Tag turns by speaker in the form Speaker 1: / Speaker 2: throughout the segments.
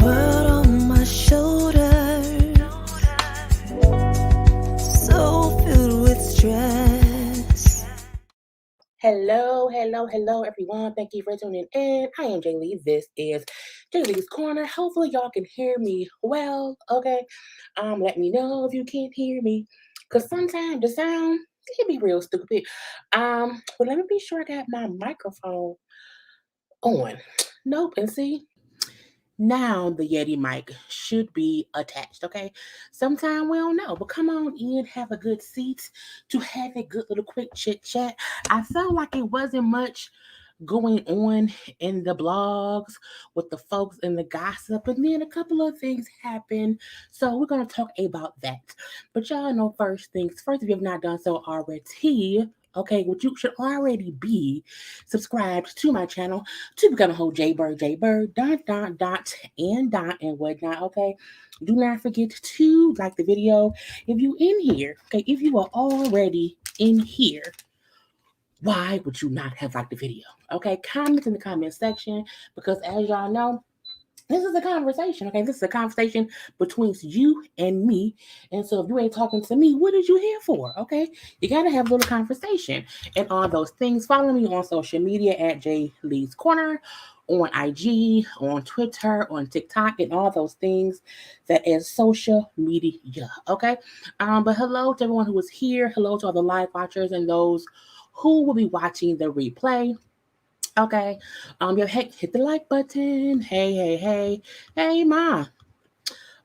Speaker 1: world on my shoulders, so filled with stress.
Speaker 2: Hello, everyone. Thank you for tuning in. I am Jaylee. This is JayLeesCorner. Hopefully, y'all can hear me well. Okay. Let me know if you can't hear me, cause sometimes the sound can be real stupid. But let me be sure I got my microphone on. Nope. And see, now the Yeti mic should be attached, okay? Sometime we don't know, but come on in, have a good seat to have a good little quick chit chat. I felt like it wasn't much going on in the blogs with the folks and the gossip, and then a couple of things happened. So we're gonna talk about that. But y'all know first things first, if you have not done so already. Okay, which you should already be subscribed to my channel to become a whole JayBird, and whatnot. Okay, do not forget to like the video if you in here. Okay, if you are already in here, why would you not have liked the video? Okay, comment in the comment section, because as y'all know, this is a conversation. Okay, this is a conversation between you and me. And so if you ain't talking to me, what is you here for? Okay, you gotta have a little conversation and all those things. Follow me on social media at JayLeesCorner, on IG, on Twitter, on TikTok, and all those things that is social media. Okay, but hello to everyone who is here. Hello to all the live watchers and those who will be watching the replay. Okay. Hit the like button. Hey, ma.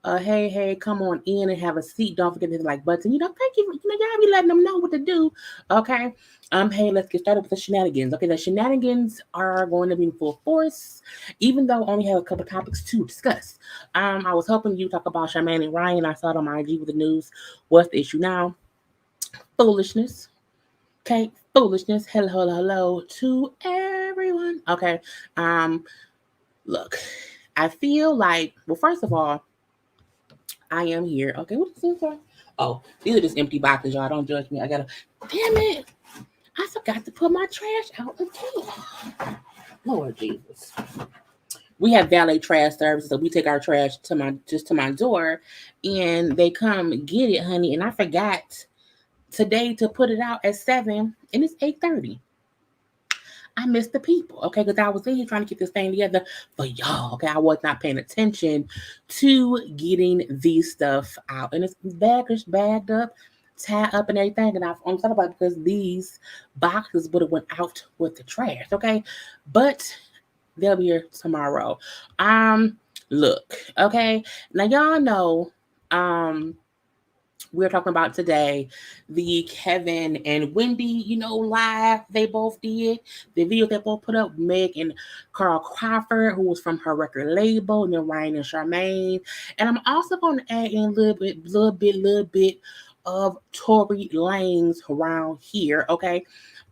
Speaker 2: Hey, come on in and have a seat. Don't forget to hit the like button. Thank you. Y'all be letting them know what to do. Okay. Hey, let's get started with the shenanigans. Okay, the shenanigans are going to be in full force, even though I only have a couple topics to discuss. I was hoping you talk about Charmaine and Ryan. I saw it on my IG with the news. What's the issue now? Foolishness. Okay, foolishness. Hello to everyone. Okay. Look, I feel like, well, first of all, I am here. Okay, what is this for? Oh, these are just empty boxes, y'all. Don't judge me. Damn it. I forgot to put my trash out again. Lord Jesus. We have valet trash services, so we take our trash to my door, and they come get it, honey. And I forgot today to put it out at 7, and it's 8:30. I missed the people, okay, because I was in here trying to get this thing together for y'all, okay. I was not paying attention to getting these stuff out, and it's bagged up, tied up, and everything. And I'm talking about it because these boxes would have went out with the trash, okay. But they'll be here tomorrow. Look, okay. Now y'all know, we're talking about today the Kevin and Wendy, live they both did. The video they both put up, Meg and Crawford, who was from her record label, and then Ryan and Charmaine. And I'm also going to add in a little bit of Tory Lanez around here, okay?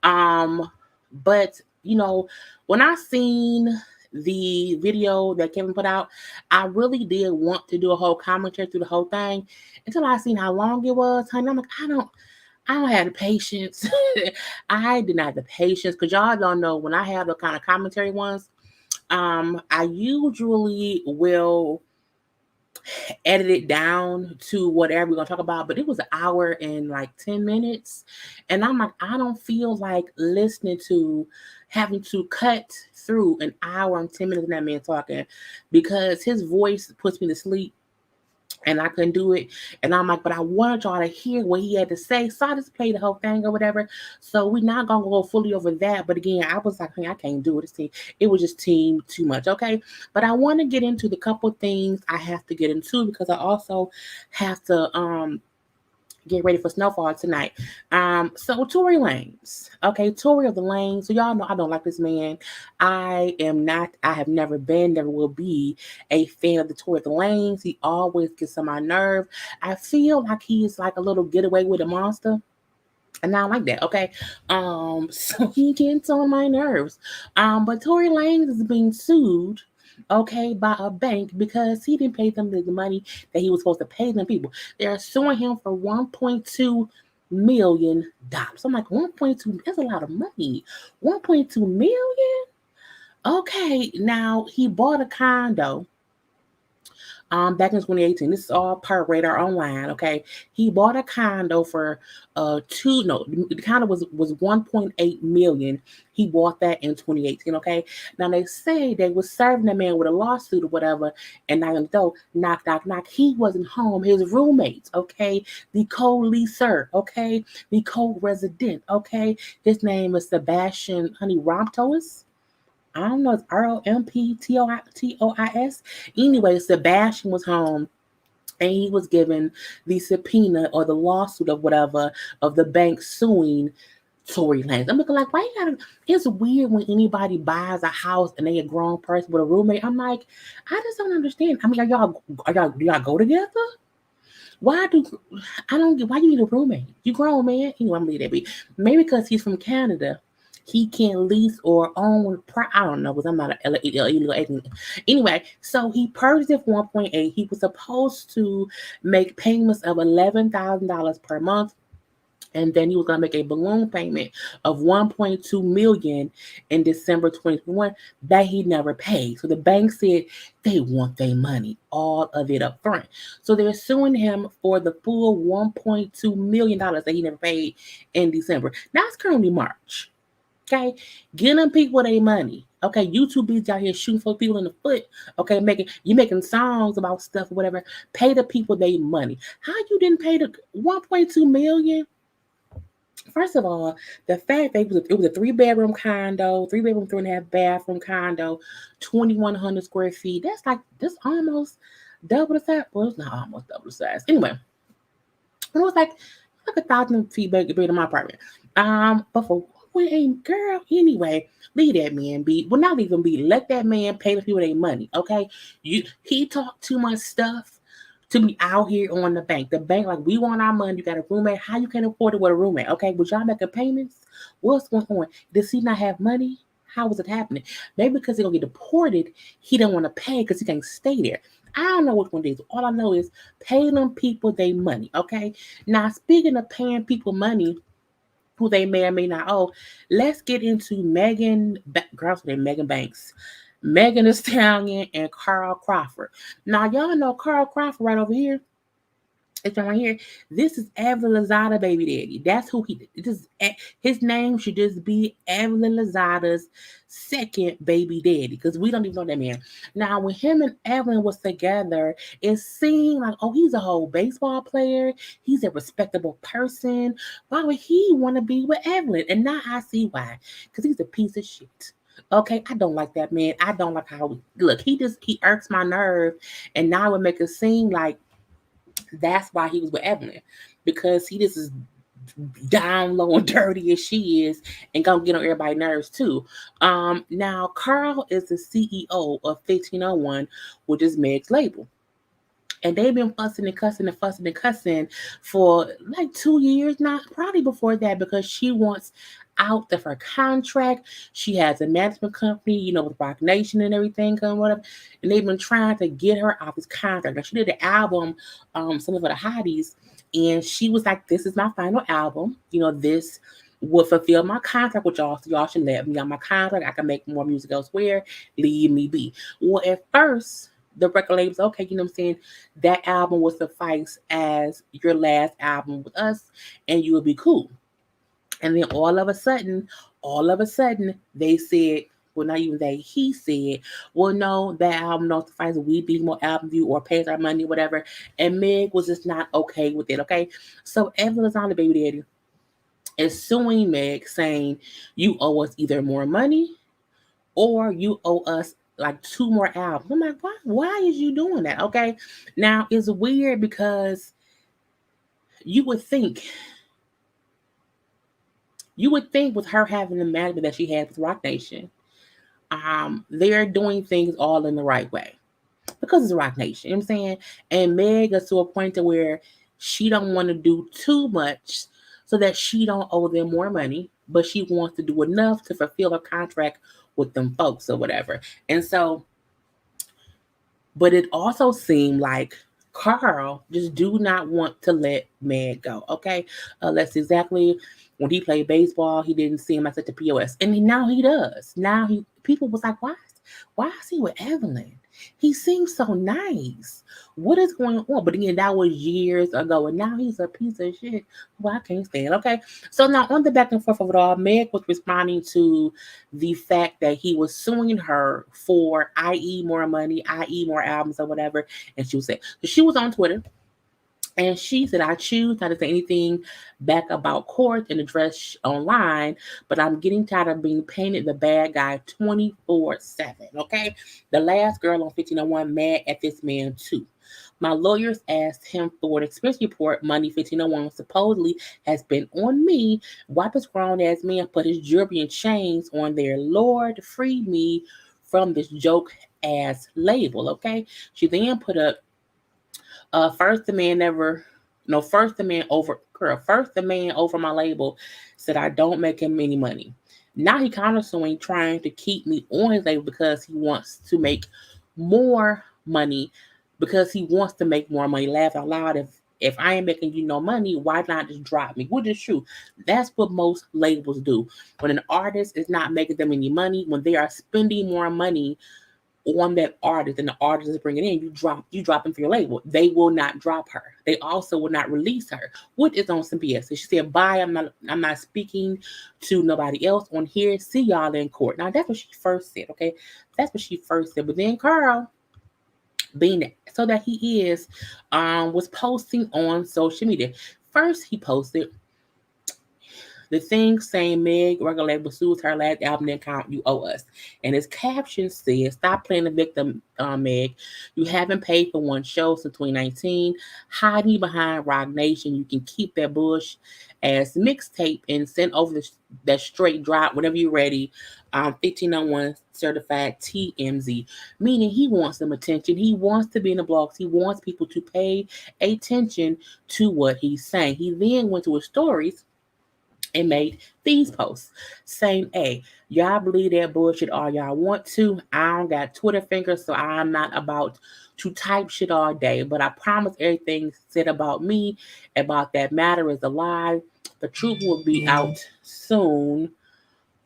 Speaker 2: But when I seen the video that Kevin put out, I really did want to do a whole commentary through the whole thing until I seen how long it was, honey. I'm like, I don't have the patience. I did not have the patience, because y'all don't know, when I have the kind of commentary ones, I usually will edit it down to whatever we're gonna talk about, but it was an hour and like 10 minutes, and I'm like, I don't feel like listening to having to cut through an hour and 10 minutes of that man talking, because his voice puts me to sleep and I couldn't do it. And I'm like, but I wanted y'all to hear what he had to say, so I just played the whole thing or whatever. So we're not gonna go fully over that, but again, I was like, hey, I can't do it. It was just too much, okay? But I want to get into the couple things I have to get into, because I also have to get ready for snowfall tonight. So Tory Lanez. Okay, Tory of the Lane. So y'all know I don't like this man. I have never been, never will be a fan of the Tory of the Lanes. He always gets on my nerve. I feel like he's like a little getaway with a monster. And I don't like that, okay? So he gets on my nerves. But Tory Lanez is being sued, okay, by a bank, because he didn't pay them the money that he was supposed to pay them people. They're suing him for $1.2 million. I'm like, 1.2, that's a lot of money. 1.2 million? Okay, now he bought a condo back in 2018. This is all per radar online. Okay, he bought a condo for the condo was 1.8 million. He bought that in 2018. Okay, now they say they was serving the man with a lawsuit or whatever, and now though knock knock knock, he wasn't home. His roommates, okay, the co-leaser, okay, the co-resident, okay. His name is Sebastian Honey Romptois. I don't know, it's Romptois. Anyway, Sebastian was home and he was given the subpoena or the lawsuit of whatever of the bank suing Tory Lanez. I'm looking like, why you gotta? It's weird when anybody buys a house and they a grown person with a roommate. I'm like, I just don't understand. I mean, do y'all go together? Why do I don't get why you need a roommate? You grown man. Anyway, I'm gonna leave that be. Maybe because he's from Canada. He can't lease or own. I don't know because I'm not an illegal agent. Anyway, so he purchased it for 1.8. He was supposed to make payments of $11,000 per month, and then he was going to make a balloon payment of 1.2 million in December 2021 that he never paid. So the bank said they want their money, all of it up front. So they're suing him for the full $1.2 million that he never paid in December. Now it's currently March. Okay, get them people their money. Okay, you two beats out here shooting for people in the foot. Okay, making songs about stuff or whatever. Pay the people their money. How you didn't pay the 1.2 million? First of all, the fact that it was a 3-bedroom condo, 3-bedroom, 3.5-bathroom condo, 2,100 square feet. That's almost double the size. Well, it's not almost double the size. Anyway, it was like 1,000 feet bigger than my apartment. But for a girl, anyway, leave that man be. Well, not leave him be. Let that man pay the people their money. Okay, he talked too much stuff to be out here on the bank. The bank, like, we want our money. You got a roommate. How you can't afford it with a roommate? Okay, was y'all making payments? What's going on? Does he not have money? How was it happening? Maybe because he's gonna get deported, he don't want to pay because he can't stay there. I don't know which one it is. All I know is pay them people their money. Okay. Now, speaking of paying people money who they may or may not owe, let's get into Megan Banks. Megan Thee Stallion and Karla Crawford. Now, y'all know Karla Crawford right over here. It's right here. This is Evelyn Lozada baby daddy. That's who his name should just be Evelyn Lozada's second baby daddy, because we don't even know that man. Now, when him and Evelyn was together, it seemed like, oh, he's a whole baseball player. He's a respectable person. Why would he want to be with Evelyn? And now I see why. Because he's a piece of shit. Okay, I don't like that man. I don't like how he irks my nerve, and now it would make it seem like that's why he was with Evelyn, because he just is down low and dirty as she is, and gonna get on everybody's nerves too. Now Carl is the CEO of 1501, which is Meg's label. And they've been fussing and cussing for like 2 years now, probably before that, because she wants out of her contract. She has a management company, with Rock Nation and everything, and whatever. And they've been trying to get her off this contract. Now, she did the album, some of the hotties, and she was like, "This is my final album. This will fulfill my contract with y'all, so y'all should let me on my contract. I can make more music elsewhere. Leave me be." Well, at first, the record label's okay, you know what I'm saying? That album will suffice as your last album with us, and you will be cool. And then all of a sudden, they said, well, not even they, he said, well, no, that album don't suffice. We need more album view or pays our money, whatever. And Meg was just not okay with it, okay? So Evelyn Lozada, baby daddy, is suing Meg, saying, you owe us either more money or you owe us like 2 more albums. I'm like, why is you doing that? Okay. Now it's weird because you would think with her having the management that she had with Rock Nation, they're doing things all in the right way because it's Rock Nation. You know what I'm saying? And Meg is to a point to where she don't want to do too much so that she don't owe them more money, but she wants to do enough to fulfill her contract with them folks or whatever. And so, but it also seemed like Carl just do not want to let Meg go. Okay, that's exactly when he played baseball. He didn't see him at the POS, and now he does. Now people was like, why is he with Evelyn? He seems so nice. What is going on? But again, that was years ago, and now he's a piece of shit who I can't stand. Okay, so now on the back and forth of it all, Meg was responding to the fact that he was suing her for, i.e., more money, i.e., more albums or whatever, and she was saying, so she was on Twitter. And she said, I choose not to say anything back about court and address online, but I'm getting tired of being painted the bad guy 24/7. Okay. The last girl on 1501 mad at this man too. My lawyers asked him for an expense report. Money 1501 supposedly has been on me. Why this grown ass man put his jewelry and chains on there? Lord, free me from this joke ass label. Okay. She then put up first the man never, no, first the man over, girl, first the man over my label said I don't make him any money. Now he countersuing, trying to keep me on his label because he wants to make more money, because he wants to make more money. Laugh out loud. If I ain't making you no money, why not just drop me? Which is true. That's what most labels do. When an artist is not making them any money, when they are spending more money on that artist and the artist is bringing in, you drop them for your label. They will not drop her. They also will not release her. What is on some BS? So she said, bye, I'm not speaking to nobody else on here. See y'all in court. Now that's what she first said, okay? That's what she first said. But then Carl, being so that he is, was posting on social media. First he posted the thing saying Meg record label sues her last album didn't count, you owe us. And his caption says, stop playing the victim, Meg. You haven't paid for one show since 2019. Hiding behind Rock Nation. You can keep that bush as mixtape and send over that straight drop whenever you're ready. 1501 certified TMZ. Meaning he wants some attention. He wants to be in the blogs. He wants people to pay attention to what he's saying. He then went to his stories and made these posts saying, hey, y'all believe that bullshit all y'all want to. I don't got Twitter fingers, so I'm not about to type shit all day. But I promise everything said about me, about that matter is a lie. The truth will be out soon.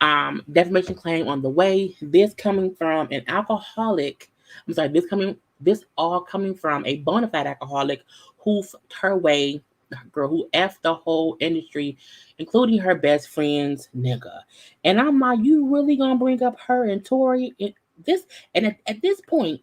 Speaker 2: Defamation claim on the way. This coming from an alcoholic. I'm sorry, this all coming from a bona fide alcoholic who her way, girl, who effed the whole industry, including her best friend's nigga. And I'm like, you really gonna bring up her and Tory? And at this point,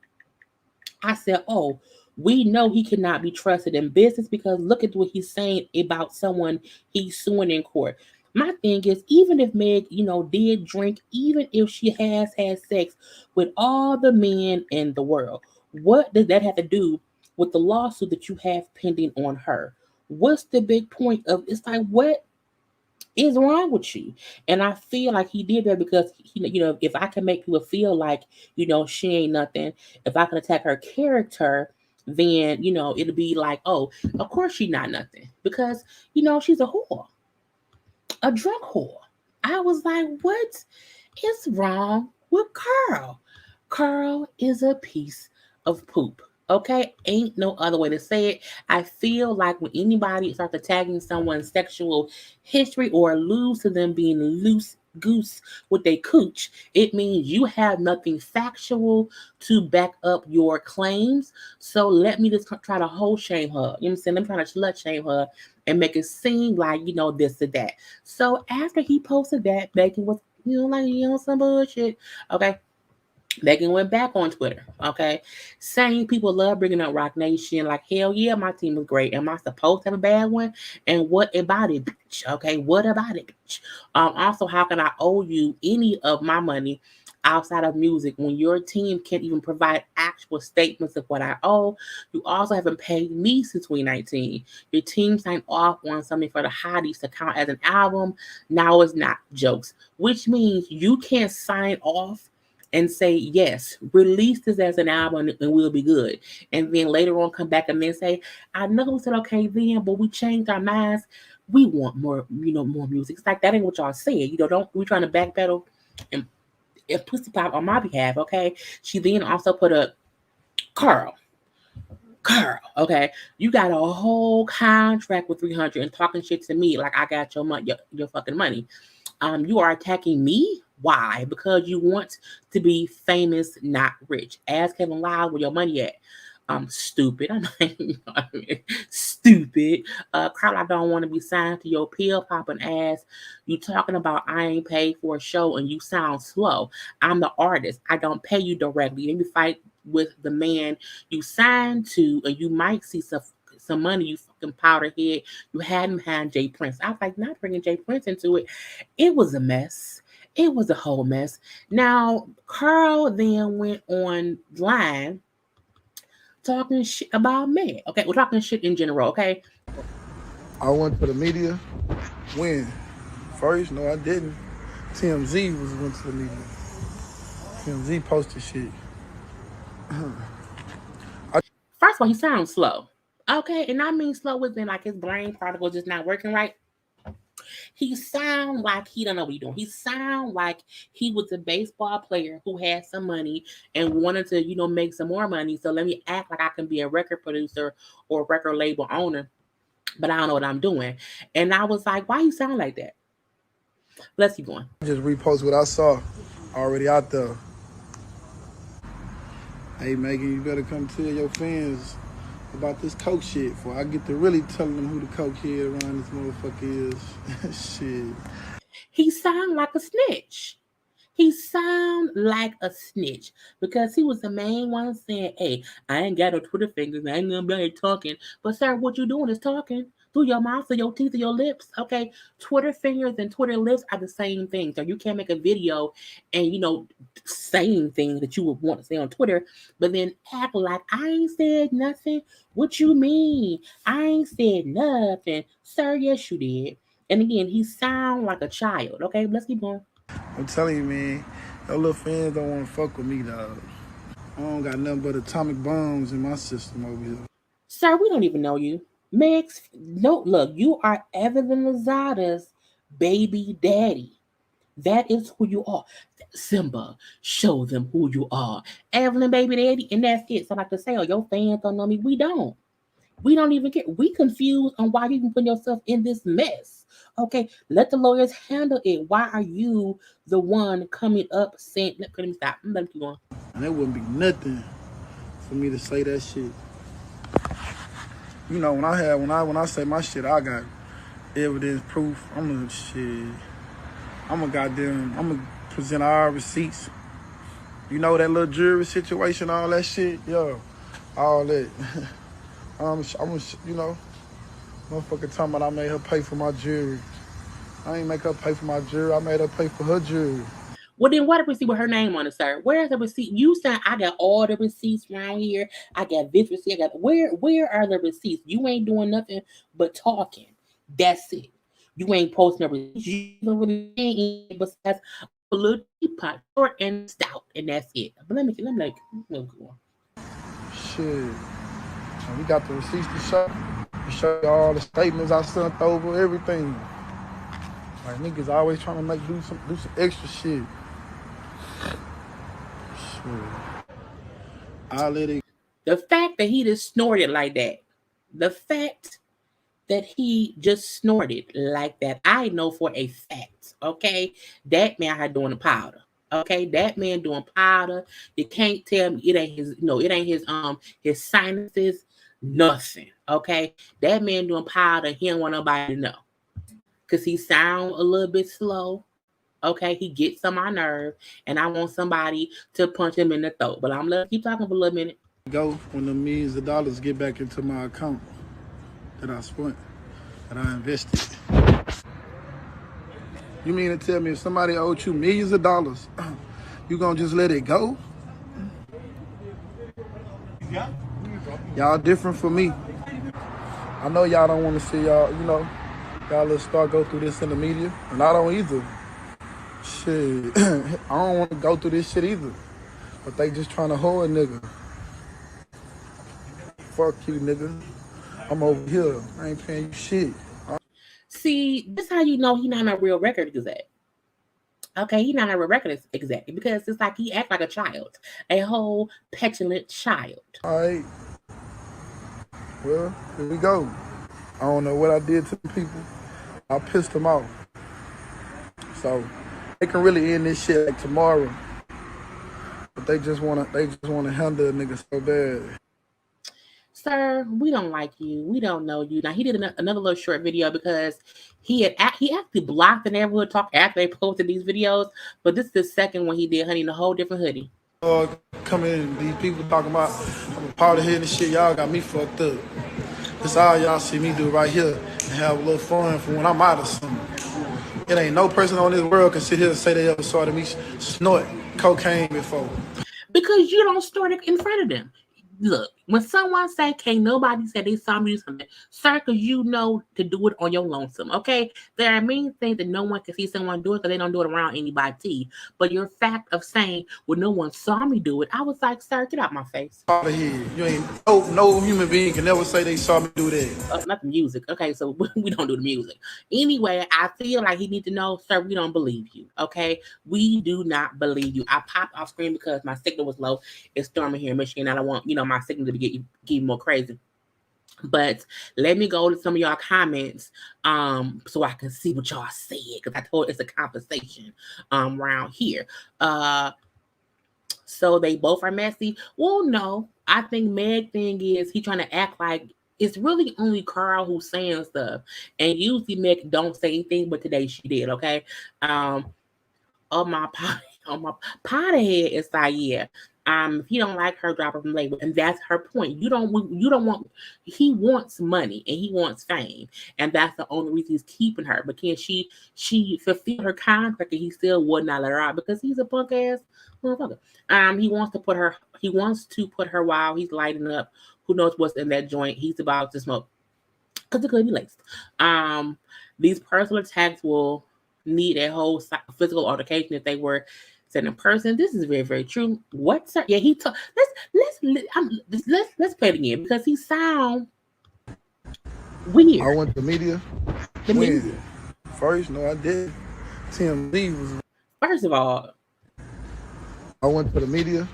Speaker 2: I said, oh, we know he cannot be trusted in business because look at what he's saying about someone he's suing in court. My thing is, even if Meg, did drink, even if she has had sex with all the men in the world, what does that have to do with the lawsuit that you have pending on her? What's the big point of it's like, what is wrong with you? And I feel like he did that because if I can make people feel like she ain't nothing, if I can attack her character, then it'll be like, oh, of course she's not nothing because she's a whore, a drunk whore. I was like, what is wrong with Carl? Carl is a piece of poop. Okay, ain't no other way to say it. I feel like when anybody starts attacking someone's sexual history or alludes to them being loose goose with their cooch, it means you have nothing factual to back up your claims. So let me just try to whole shame her. You know what I'm saying? I'm trying to slut shame her and make it seem like, this or that. So after he posted that, Megan was, some bullshit. Okay. Megan went back on Twitter, okay? Saying people love bringing up Rock Nation. Like, hell yeah, my team was great. Am I supposed to have a bad one? And what about it, bitch? Okay, what about it, bitch? Also, how can I owe you any of my money outside of music when your team can't even provide actual statements of what I owe? You also haven't paid me since 2019. Your team signed off on something for the hotties to count as an album. Now it's not jokes, which means you can't sign off and say, yes, release this as an album and we'll be good. And then later on come back and then say, I know we said okay then, but we changed our minds. We want more, more music. It's like that ain't what y'all said. We trying to backpedal and pussy pop on my behalf, okay? She then also put up Carl, okay? You got a whole contract with 300 and talking shit to me like I got your money, your fucking money. You are attacking me Why? Because you want to be famous, not rich. Ask Kevin Live where your money at. Stupid. I'm like, stupid. Karla, I don't want to be signed to your pill popping ass. You talking about I ain't paid for a show and you sound slow. I'm the artist. I don't pay you directly. Then you fight with the man you signed to, and you might see some money. You fucking powder head. You had him behind Jay Prince. I was like, not bringing Jay Prince into it. It was a mess. It was a whole mess. Now, Carl then went online talking shit about men. Okay, we're talking shit in general. Okay.
Speaker 3: I went to the media. When? First? No, I didn't. TMZ went to the media. TMZ posted shit.
Speaker 2: First of all, he sounds slow. Okay, and I mean slow as in like his brain particle just not working right. He sound like he don't know what he's doing. He sound like he was a baseball player who had some money and wanted to, make some more money. So let me act like I can be a record producer or record label owner, but I don't know what I'm doing. And I was like, why you sound like that? Let's keep going.
Speaker 3: Just repost what I saw already out there. Hey, Megan, you better come tell your fans about this coke shit before I get to really telling them who the coke head around this motherfucker is. Shit.
Speaker 2: He sound like a snitch. He sound like a snitch because he was the main one saying, hey, I ain't got no Twitter fingers. I ain't gonna be here talking. But sir, what you doing is talking through your mouth, through your teeth, through your lips. Okay, Twitter fingers and Twitter lips are the same thing. So you can't make a video and, saying things that you would want to say on Twitter, but then act like I ain't said nothing. What you mean? I ain't said nothing. Sir, yes you did. And again, he sound like a child. Okay, let's keep going.
Speaker 3: I'm telling you, man, your little fans don't want to fuck with me, dog. I don't got nothing but atomic bombs in my system over here.
Speaker 2: Sir, we don't even know you. Megs, no, look, you are Evelyn Lozada's baby daddy. That is who you are. Simba, show them who you are. Evelyn, baby daddy, and that's it. So like to say, oh, your fans don't know me. We don't. We don't even care. We confused on why you can put yourself in this mess. Okay, let the lawyers handle it. Why are you the one coming up saying, let me stop. Let me keep going.
Speaker 3: And it wouldn't be nothing for me to say that shit. When I say my shit, I got evidence, proof. I'm gonna present all receipts. That little jury situation, all that shit, yo, all that. Motherfucker talking about I made her pay for my jury. I ain't make her pay for my jury. I made her pay for her jury.
Speaker 2: Well, then what a receipt with her name on it, sir? Where's the receipt? You said I got all the receipts around here. I got this receipt. Where are the receipts? You ain't doing nothing but talking. That's it. You ain't posting a receipt. You don't really ain't besides a little teapot, short and stout, and that's it. But let me go on.
Speaker 3: Shit. We got the receipts to show you all the statements I sent over, everything. Like niggas always trying to do some extra shit. I let it.
Speaker 2: The fact that he just snorted like that, the fact that he just snorted like that, I know for a fact. Okay, that man had doing the powder. Okay, that man doing powder. You can't tell me it ain't his. No, it ain't his sinuses. Nothing. Okay, that man doing powder. He don't want nobody to know because he sound a little bit slow. Okay, he gets on my nerve, and I want somebody to punch him in the throat. But I'm gonna keep talking for a little minute.
Speaker 3: Go when the millions of dollars get back into my account that I spent, that I invested. You mean to tell me if somebody owed you millions of dollars, you gonna just let it go? Y'all different from me. I know y'all don't want to see y'all let start go through this in the media, and I don't either. Shit, I don't want to go through this shit either. But they just trying to hold a nigga. Fuck you, nigga. I'm over here. I ain't paying you shit.
Speaker 2: See, this how you know he not a real record exec. Okay, he not a real record exec because it's like he act like a child, a whole petulant child.
Speaker 3: All right. Well, here we go. I don't know what I did to the people. I pissed them off. So They can really end this shit like tomorrow. But they just wanna handle a nigga so bad.
Speaker 2: Sir, we don't like you. We don't know you. Now he did another little short video because he actually blocked the neighborhood talk after they posted these videos. But this is the second one he did, honey, in a whole different hoodie.
Speaker 3: Coming in, these people talking about I'm a part of head and shit. Y'all got me fucked up. That's all y'all see me do right here and have a little fun for when I'm out of something. It ain't no person on this world can sit here and say they ever saw me snort cocaine before.
Speaker 2: Because you don't snort it in front of them. Look, when someone say, can't nobody say they saw me do something, sir, because you know to do it on your lonesome, okay? There are many things that no one can see someone do it because they don't do it around anybody. But your fact of saying, well, no one saw me do it, I was like, sir, get out my face.
Speaker 3: Out of here. You ain't no human being can never say they saw me do that.
Speaker 2: Not the music. Okay, so we don't do the music. Anyway, I feel like he need to know, sir, we don't believe you, okay? We do not believe you. I popped off screen because my signal was low. It's storming here in Michigan. I don't want, my signal to get more crazy. But let me go to some of y'all comments so I can see what y'all said, because I told it's a conversation around here. So they both are messy. Well, no. I think Meg thing is he trying to act like it's really only Carl who's saying stuff. And usually Meg don't say anything, but today she did, okay? On my potty head is like, yeah. If you don't like her, drop her from label. And that's her point. You don't want, he wants money and he wants fame. And that's the only reason he's keeping her. But can she fulfill her contract and he still would not let her out because he's a punk ass motherfucker. He wants to put her while he's lighting up. Who knows what's in that joint he's about to smoke. Because it could be laced. These personal attacks will need a whole physical altercation if they were said in person. This is very, very true. What, sir? Yeah, he told. Let's play it again because he sound weird.
Speaker 3: I went to media. When? First, no, I did. TMZ was.
Speaker 2: First of all,
Speaker 3: I went to the media.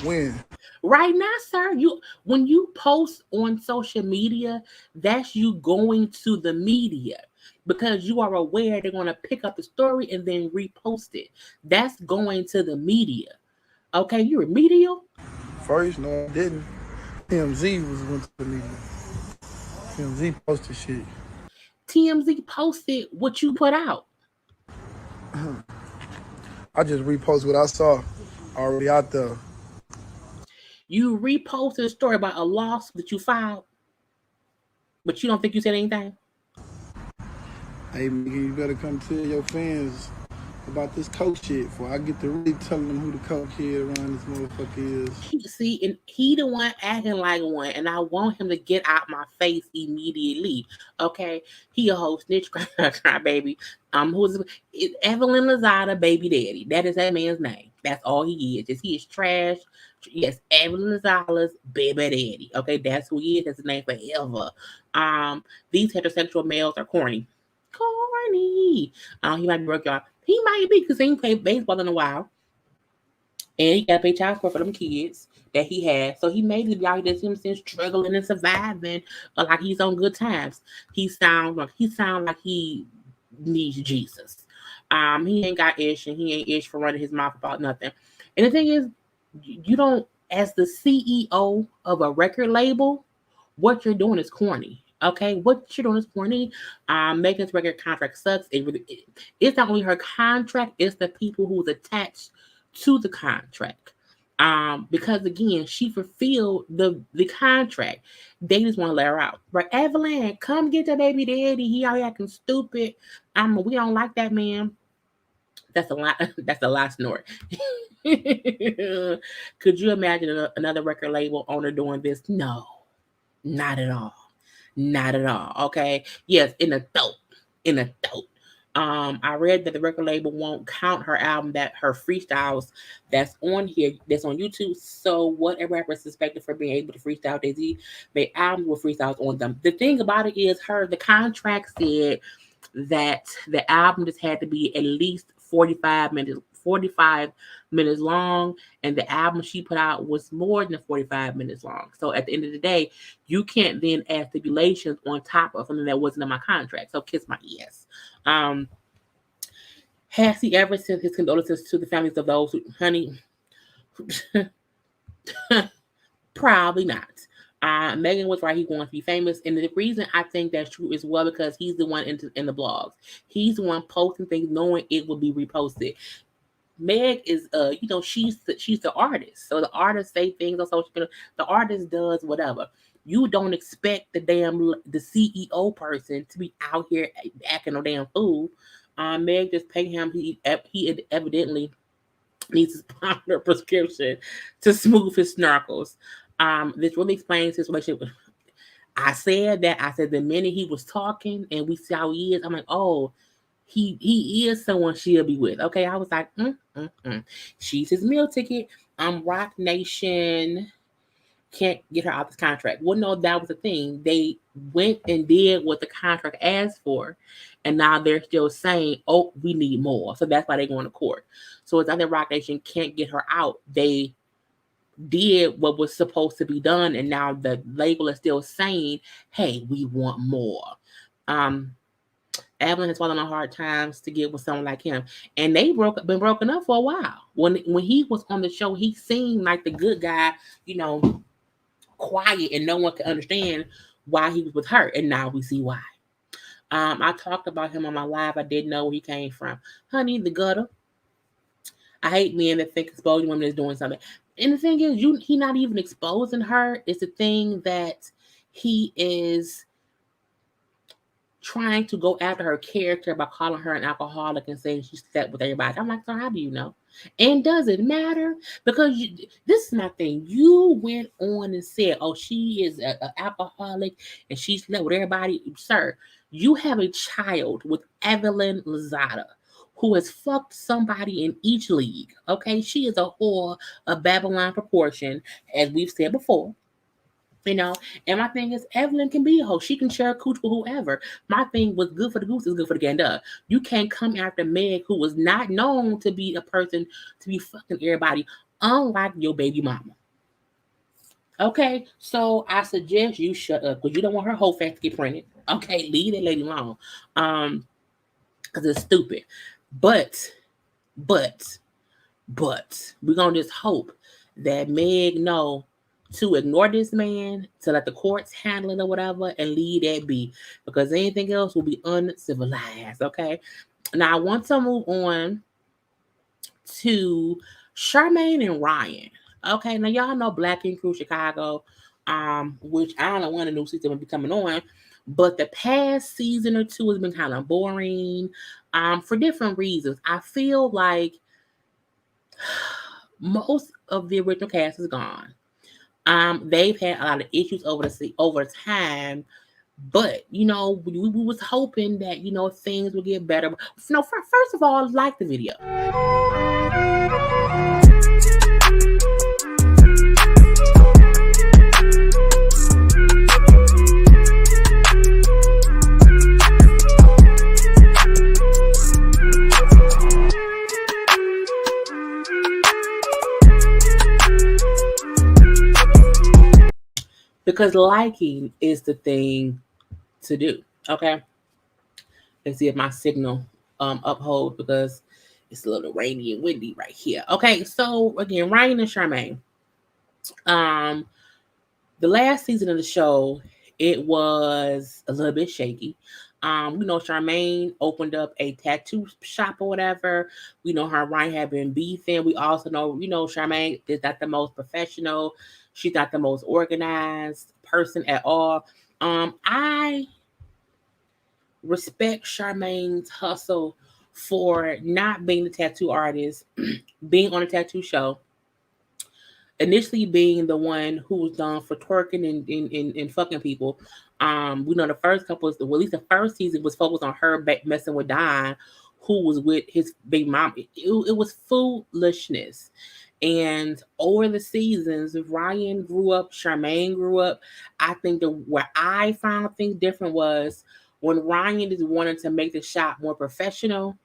Speaker 3: When?
Speaker 2: Right now, sir, when you post on social media, that's you going to the media. Because you are aware they're going to pick up the story and then repost it. That's going to the media. Okay, you remedial?
Speaker 3: First, no, I didn't. TMZ went to the media. TMZ posted shit.
Speaker 2: TMZ posted what you put out.
Speaker 3: I just reposted what I saw already out there.
Speaker 2: You reposted a story about a lawsuit that you filed, but you don't think you said anything?
Speaker 3: Hey, you better come tell your fans about this coke shit before I get to really telling them who the coke kid around this motherfucker is.
Speaker 2: And he the one acting like one, and I want him to get out my face immediately. Okay, he a whole snitch cry baby. Who's Evelyn Lozada, baby daddy? That is that man's name. That's all he is. He is trash. Yes, Evelyn Lozada's baby daddy. Okay, that's who he is. That's his name forever. These heterosexual males are corny. He might be broke, y'all. He might be because he ain't played baseball in a while. And he got to pay child support for them kids that he has. So he made it y'all just him since struggling and surviving like he's on good times. He sound like he needs Jesus. He ain't got ish and he ain't ish for running his mouth about nothing. And the thing is, you don't, as the CEO of a record label, what you're doing is corny. Okay, what you're doing is corny. Megan's record contract sucks. It's not only her contract, it's the people who's attached to the contract. Because again, she fulfilled the contract. They just want to let her out. But Evelyn, come get the baby daddy. He out here acting stupid. We don't like that man. That's a lot. That's a lot snort. Could you imagine another record label owner doing this? No, not at all. Not at all. Okay. Yes, in a throat. I read that the record label won't count her album, that her freestyles that's on here, that's on YouTube. So what a rapper is suspected for being able to freestyle, Jay-Z made albums with freestyles on them. The thing about it is the contract said that the album just had to be at least 45 minutes long, and the album she put out was more than 45 minutes long. So at the end of the day, you can't then add stipulations on top of something that wasn't in my contract. So kiss my ass. Has he ever sent his condolences to the families of those who, honey? Probably not. Megan was right. He wanted to be famous, and the reason I think that's true is well because he's the one in the blogs. He's the one posting things, knowing it will be reposted. Meg is, she's the artist. So the artist say things on social media. The artist does whatever. You don't expect the CEO person to be out here acting no damn fool. Meg just paid him. He evidently needs his popular prescription to smooth his snarkles. This really explains his relationship. I said the minute he was talking and we see how he is, I'm like, oh, he is someone she'll be with. Okay, I was like, she's his meal ticket. Rock Nation can't get her out this contract. Well, no, that was the thing. They went and did what the contract asked for, and now they're still saying, oh, we need more. So that's why they're going to court. So it's not that Rock Nation can't get her out. They did what was supposed to be done, and now the label is still saying, hey, we want more. Evelyn has fallen on hard times to get with someone like him, and they been broken up for a while. When he was on the show, he seemed like the good guy, quiet, and no one could understand why he was with her, and now we see why. I talked about him on my live. I didn't know where he came from. Honey, the gutter. I hate men that think exposing women is doing something. And the thing is, he not even exposing her. It's the thing that he is trying to go after her character by calling her an alcoholic and saying she slept with everybody. I'm like, so how do you know? And does it matter? Because this is my thing. You went on and said, oh, she is an alcoholic and she slept with everybody. Sir, you have a child with Evelyn Lozada, who has fucked somebody in each league. Okay, she is a whore of Babylon proportion, as we've said before. And my thing is, Evelyn can be a hoe. She can share a cooch with whoever. My thing was good for the goose is good for the gander. You can't come after Meg, who was not known to be a person to be fucking everybody, unlike your baby mama. Okay, so I suggest you shut up because you don't want her whole facts to get printed. Okay, leave that lady alone. Because it's stupid. But we're gonna just hope that Meg know to ignore this man, to let the courts handle it or whatever, and leave that be, because anything else will be uncivilized. Okay, now I want to move on to Charmaine and Ryan. Okay, now y'all know Black Ink Crew Chicago, which I don't know when the new season will be coming on, but the past season or two has been kind of boring, for different reasons. I feel like most of the original cast is gone. They've had a lot of issues over time, but we was hoping that things would get better. No, first of all, like the video. Because liking is the thing to do. Okay. Let's see if my signal upholds, because it's a little rainy and windy right here. Okay, so again, Ryan and Charmaine. The last season of the show, it was a little bit shaky. Charmaine opened up a tattoo shop or whatever. We know her and Ryan have been beefing. We also know, Charmaine is not the most professional. She's not the most organized person at all. I respect Charmaine's hustle for not being the tattoo artist, being on a tattoo show, initially being the one who was done for twerking and fucking people. We know the first couple, at least the first season, was focused on her messing with Don, who was with his big mom. It was foolishness. And over the seasons, Ryan grew up, Charmaine grew up. I think that where I found things different was when Ryan just wanted to make the shop more professional.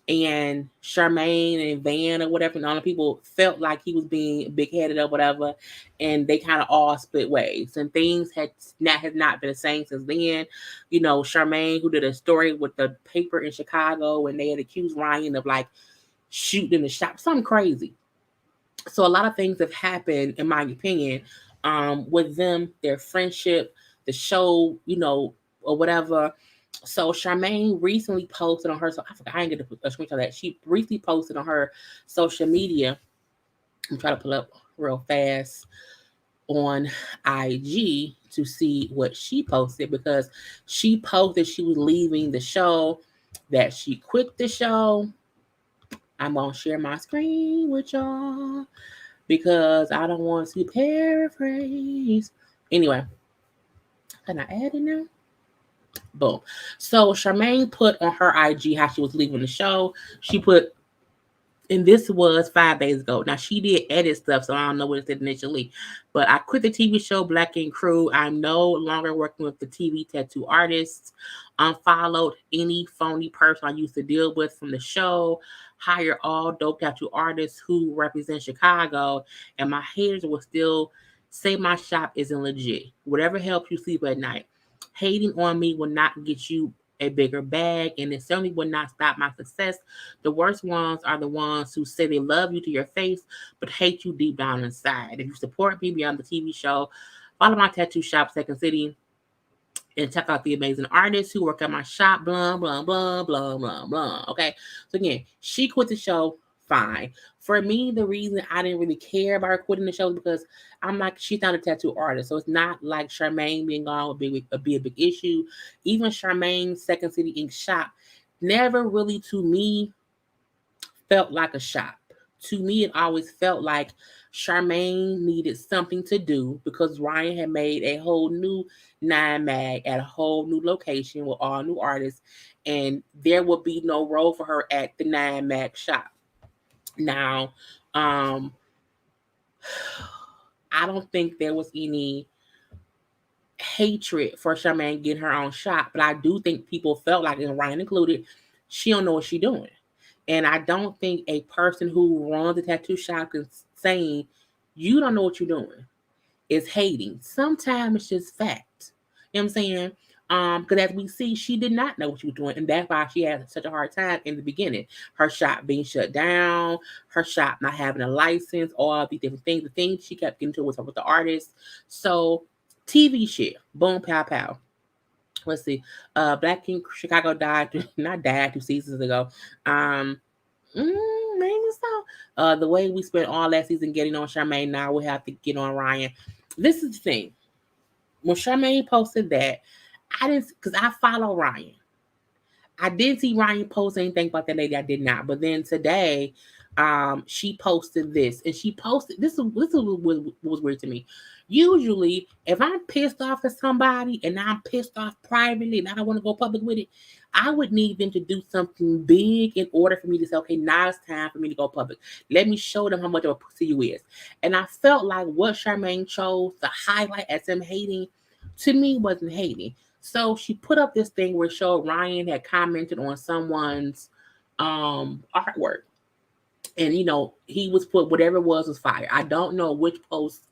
Speaker 2: and Charmaine and Van or whatever, and all the people felt like he was being big headed or whatever, and they kind of all split ways. And things has not been the same since then. You know, Charmaine, who did a story with the paper in Chicago, and they had accused Ryan of like shooting in the shop, something crazy. So a lot of things have happened, in my opinion, with them, their friendship, the show, you know, or whatever. So Charmaine recently posted on her, so I forgot I didn't get a screenshot of that. She briefly posted on her social media. I'm trying to pull up real fast on IG to see what she posted, because she posted she was leaving the show, that she quit the show. I'm gonna share my screen with y'all because I don't want to paraphrase. Anyway, can I add it now? Boom. So Charmaine put on her IG how she was leaving the show. She put, and this was 5 days ago. Now she did edit stuff, so I don't know what it said initially. But I quit the TV show Black Ink Crew. I'm no longer working with the TV tattoo artists. Unfollowed any phony person I used to deal with from the show. Hire all dope tattoo artists who represent Chicago, and my haters will still say my shop isn't legit. Whatever helps you sleep at night. Hating on me will not get you a bigger bag, and it certainly will not stop my success. The worst ones are the ones who say they love you to your face, but hate you deep down inside. If you support me beyond the TV show, follow my tattoo shop, Second City, and check out the amazing artists who work at my shop, blah, blah, blah, blah, blah, blah. Okay. So again, she quit the show. Fine. For me, the reason I didn't really care about her quitting the show is because I'm like, she's not a tattoo artist. So it's not like Charmaine being gone would be a big issue. Even Charmaine's Second City Ink shop never really, to me, felt like a shop. To me, it always felt like Charmaine needed something to do because Ryan had made a whole new 9 mag at a whole new location with all new artists, and there would be no role for her at the 9 mag shop. Now, I don't think there was any hatred for Charmaine getting her own shop, but I do think people felt like, and Ryan included, she don't know what she's doing. And I don't think a person who runs a tattoo shop is saying, you don't know what you're doing, is hating. Sometimes it's just fact. You know what I'm saying? Because as we see, she did not know what she was doing, and that's why she had such a hard time in the beginning. Her shop being shut down, her shop not having a license, all these different things. The things she kept getting to was with the artists. So TV shit, boom, pow, pow. Let's see. Black King Chicago not died 2 seasons ago. Maybe so. The way we spent all last season getting on Charmaine, now we have to get on Ryan. This is the thing. When Charmaine posted that, I didn't, because I follow Ryan. I did see Ryan post anything about that lady. I did not. But then today, she posted this, and she posted this. This was weird to me. Usually, if I'm pissed off at somebody and I'm pissed off privately and I don't want to go public with it, I would need them to do something big in order for me to say, okay, now it's time for me to go public. Let me show them how much of a pussy you is. And I felt like what Charmaine chose to highlight as them hating, to me, wasn't hating. So she put up this thing where it showed Ryan had commented on someone's artwork. And, you know, he was put, whatever it was fire. I don't know which post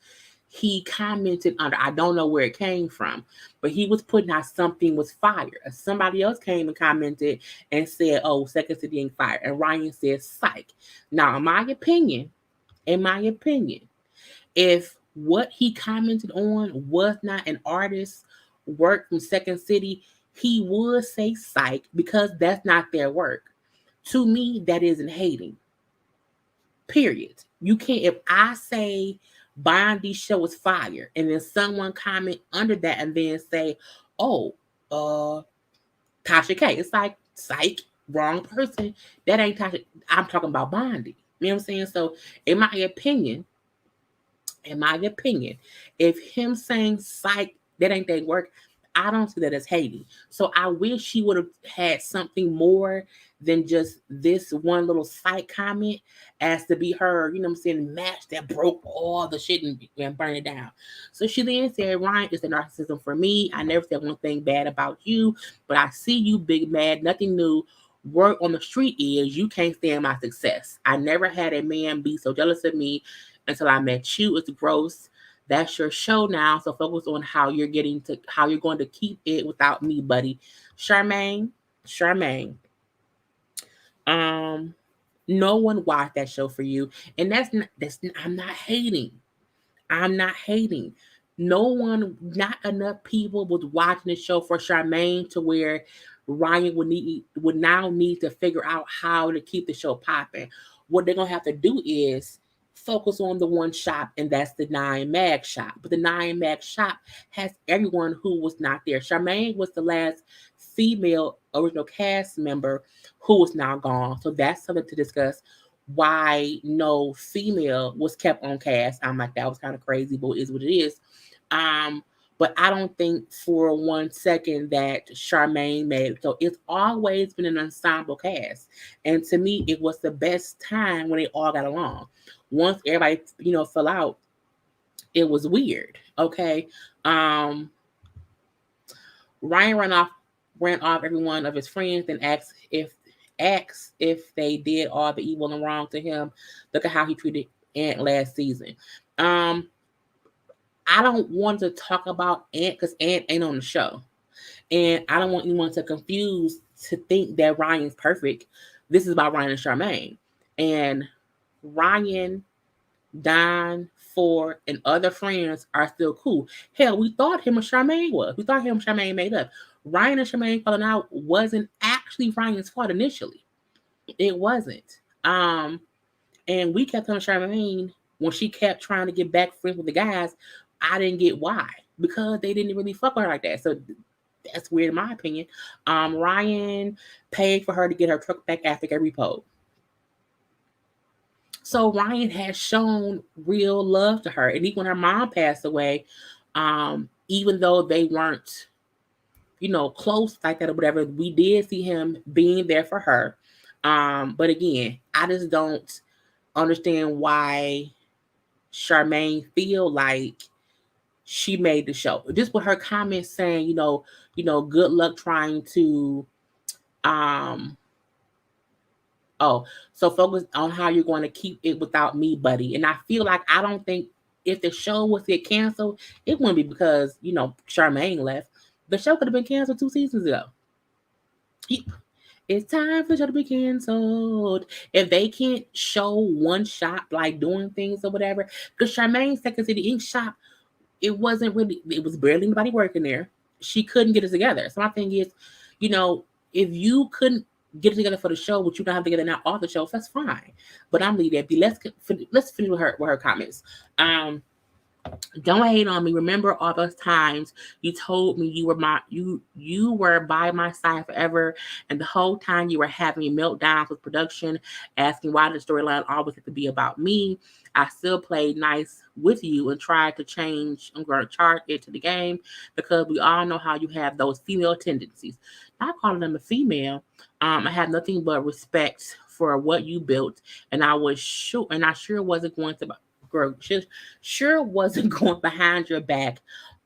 Speaker 2: he commented under. I don't know where it came from, but he was putting out something was fire. Somebody else came and commented and said, oh, Second City ain't fire. And Ryan said, psych. Now, in my opinion, if what he commented on was not an artist's work from Second City, he would say psych because that's not their work. To me, that isn't hating. Period. You can't, if I say Bondi's show is fire, and then someone comment under that and then say, oh, Tasha K. It's like, psych, wrong person. That ain't Tasha. I'm talking about Bondi. You know what I'm saying? So, in my opinion, if him saying psych, that ain't their work, I don't see that as hating. So I wish she would have had something more than just this one little psych comment as to be her, you know what I'm saying, match that broke all the shit and burn it down. So she then said, Ryan, it's a narcissism for me. I never said one thing bad about you, but I see you big mad, nothing new. Word on the street is you can't stand my success. I never had a man be so jealous of me until I met you. It's gross. That's your show now. So focus on how you're going to keep it without me, buddy. Charmaine. No one watched that show for you. And I'm not hating. Not enough people was watching the show for Charmaine to where Ryan would now need to figure out how to keep the show popping. What they're gonna have to do is focus on the one shop, and that's the 9 Mag shop. But the 9 Mag shop has everyone who was not there. Charmaine was the last female original cast member who is now gone. So that's something to discuss. Why no female was kept on cast. I'm like, that was kind of crazy, but it is what it is. But I don't think for 1 second that Charmaine made it. So it's always been an ensemble cast. And to me, it was the best time when they all got along. Once everybody, fell out, it was weird. Okay. Ryan ran off every one of his friends and asked if they did all the evil and wrong to him. Look at how he treated Ant last season. I don't want to talk about Ant because Ant ain't on the show. And I don't want anyone to think that Ryan's perfect. This is about Ryan and Charmaine. And Ryan, Don, Ford, and other friends are still cool. Hell, we thought him and Charmaine was. We thought him and Charmaine made up. Ryan and Charmaine falling out wasn't actually Ryan's fault initially. It wasn't. And we kept telling Charmaine when she kept trying to get back friends with the guys, I didn't get why. Because they didn't really fuck with her like that. So that's weird in my opinion. Ryan paid for her to get her truck back after every repo. So Ryan has shown real love to her. And even when her mom passed away, even though they weren't, close like that or whatever, we did see him being there for her. But again, I just don't understand why Charmaine feel like she made the show. Just with her comments saying, good luck trying to, so focus on how you're going to keep it without me, buddy. And I feel like I don't think if the show was to get canceled, it wouldn't be because, Charmaine left. The show could have been canceled 2 seasons ago. It's time for the show to be canceled. If they can't show one shop like doing things or whatever, because Charmaine's Second City Ink shop, it was barely anybody working there. She couldn't get it together. So my thing is, if you couldn't get it together for the show, but you don't have together now off the show, that's fine. But I'm leaving that be. Let's finish with her comments. Don't hate on me. Remember all those times you told me you were by my side forever, and the whole time you were having meltdowns with production, asking why the storyline always had to be about me. I still played nice with you and tried to change and chart it to the game because we all know how you have those female tendencies. Not calling them a female. I had nothing but respect for what you built, and I sure wasn't going to. Sure wasn't going behind your back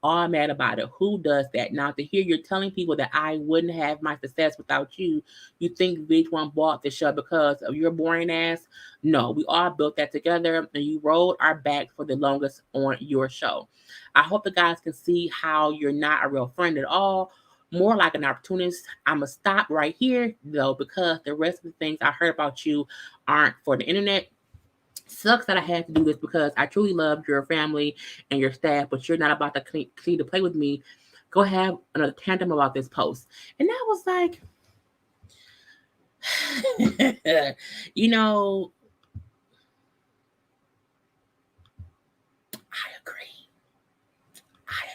Speaker 2: all mad about it. Who does that? Now to hear you're telling people that I wouldn't have my success without you, you think VH1 bought the show because of your boring ass? No, we all built that together and you rolled our back for the longest on your show. I hope the guys can see how you're not a real friend at all, more like an opportunist. I'm going to stop right here though because the rest of the things I heard about you aren't for the internet. Sucks that I had to do this because I truly loved your family and your staff, but you're not about to continue to play with me. Go have another tandem about this post. And that was like, I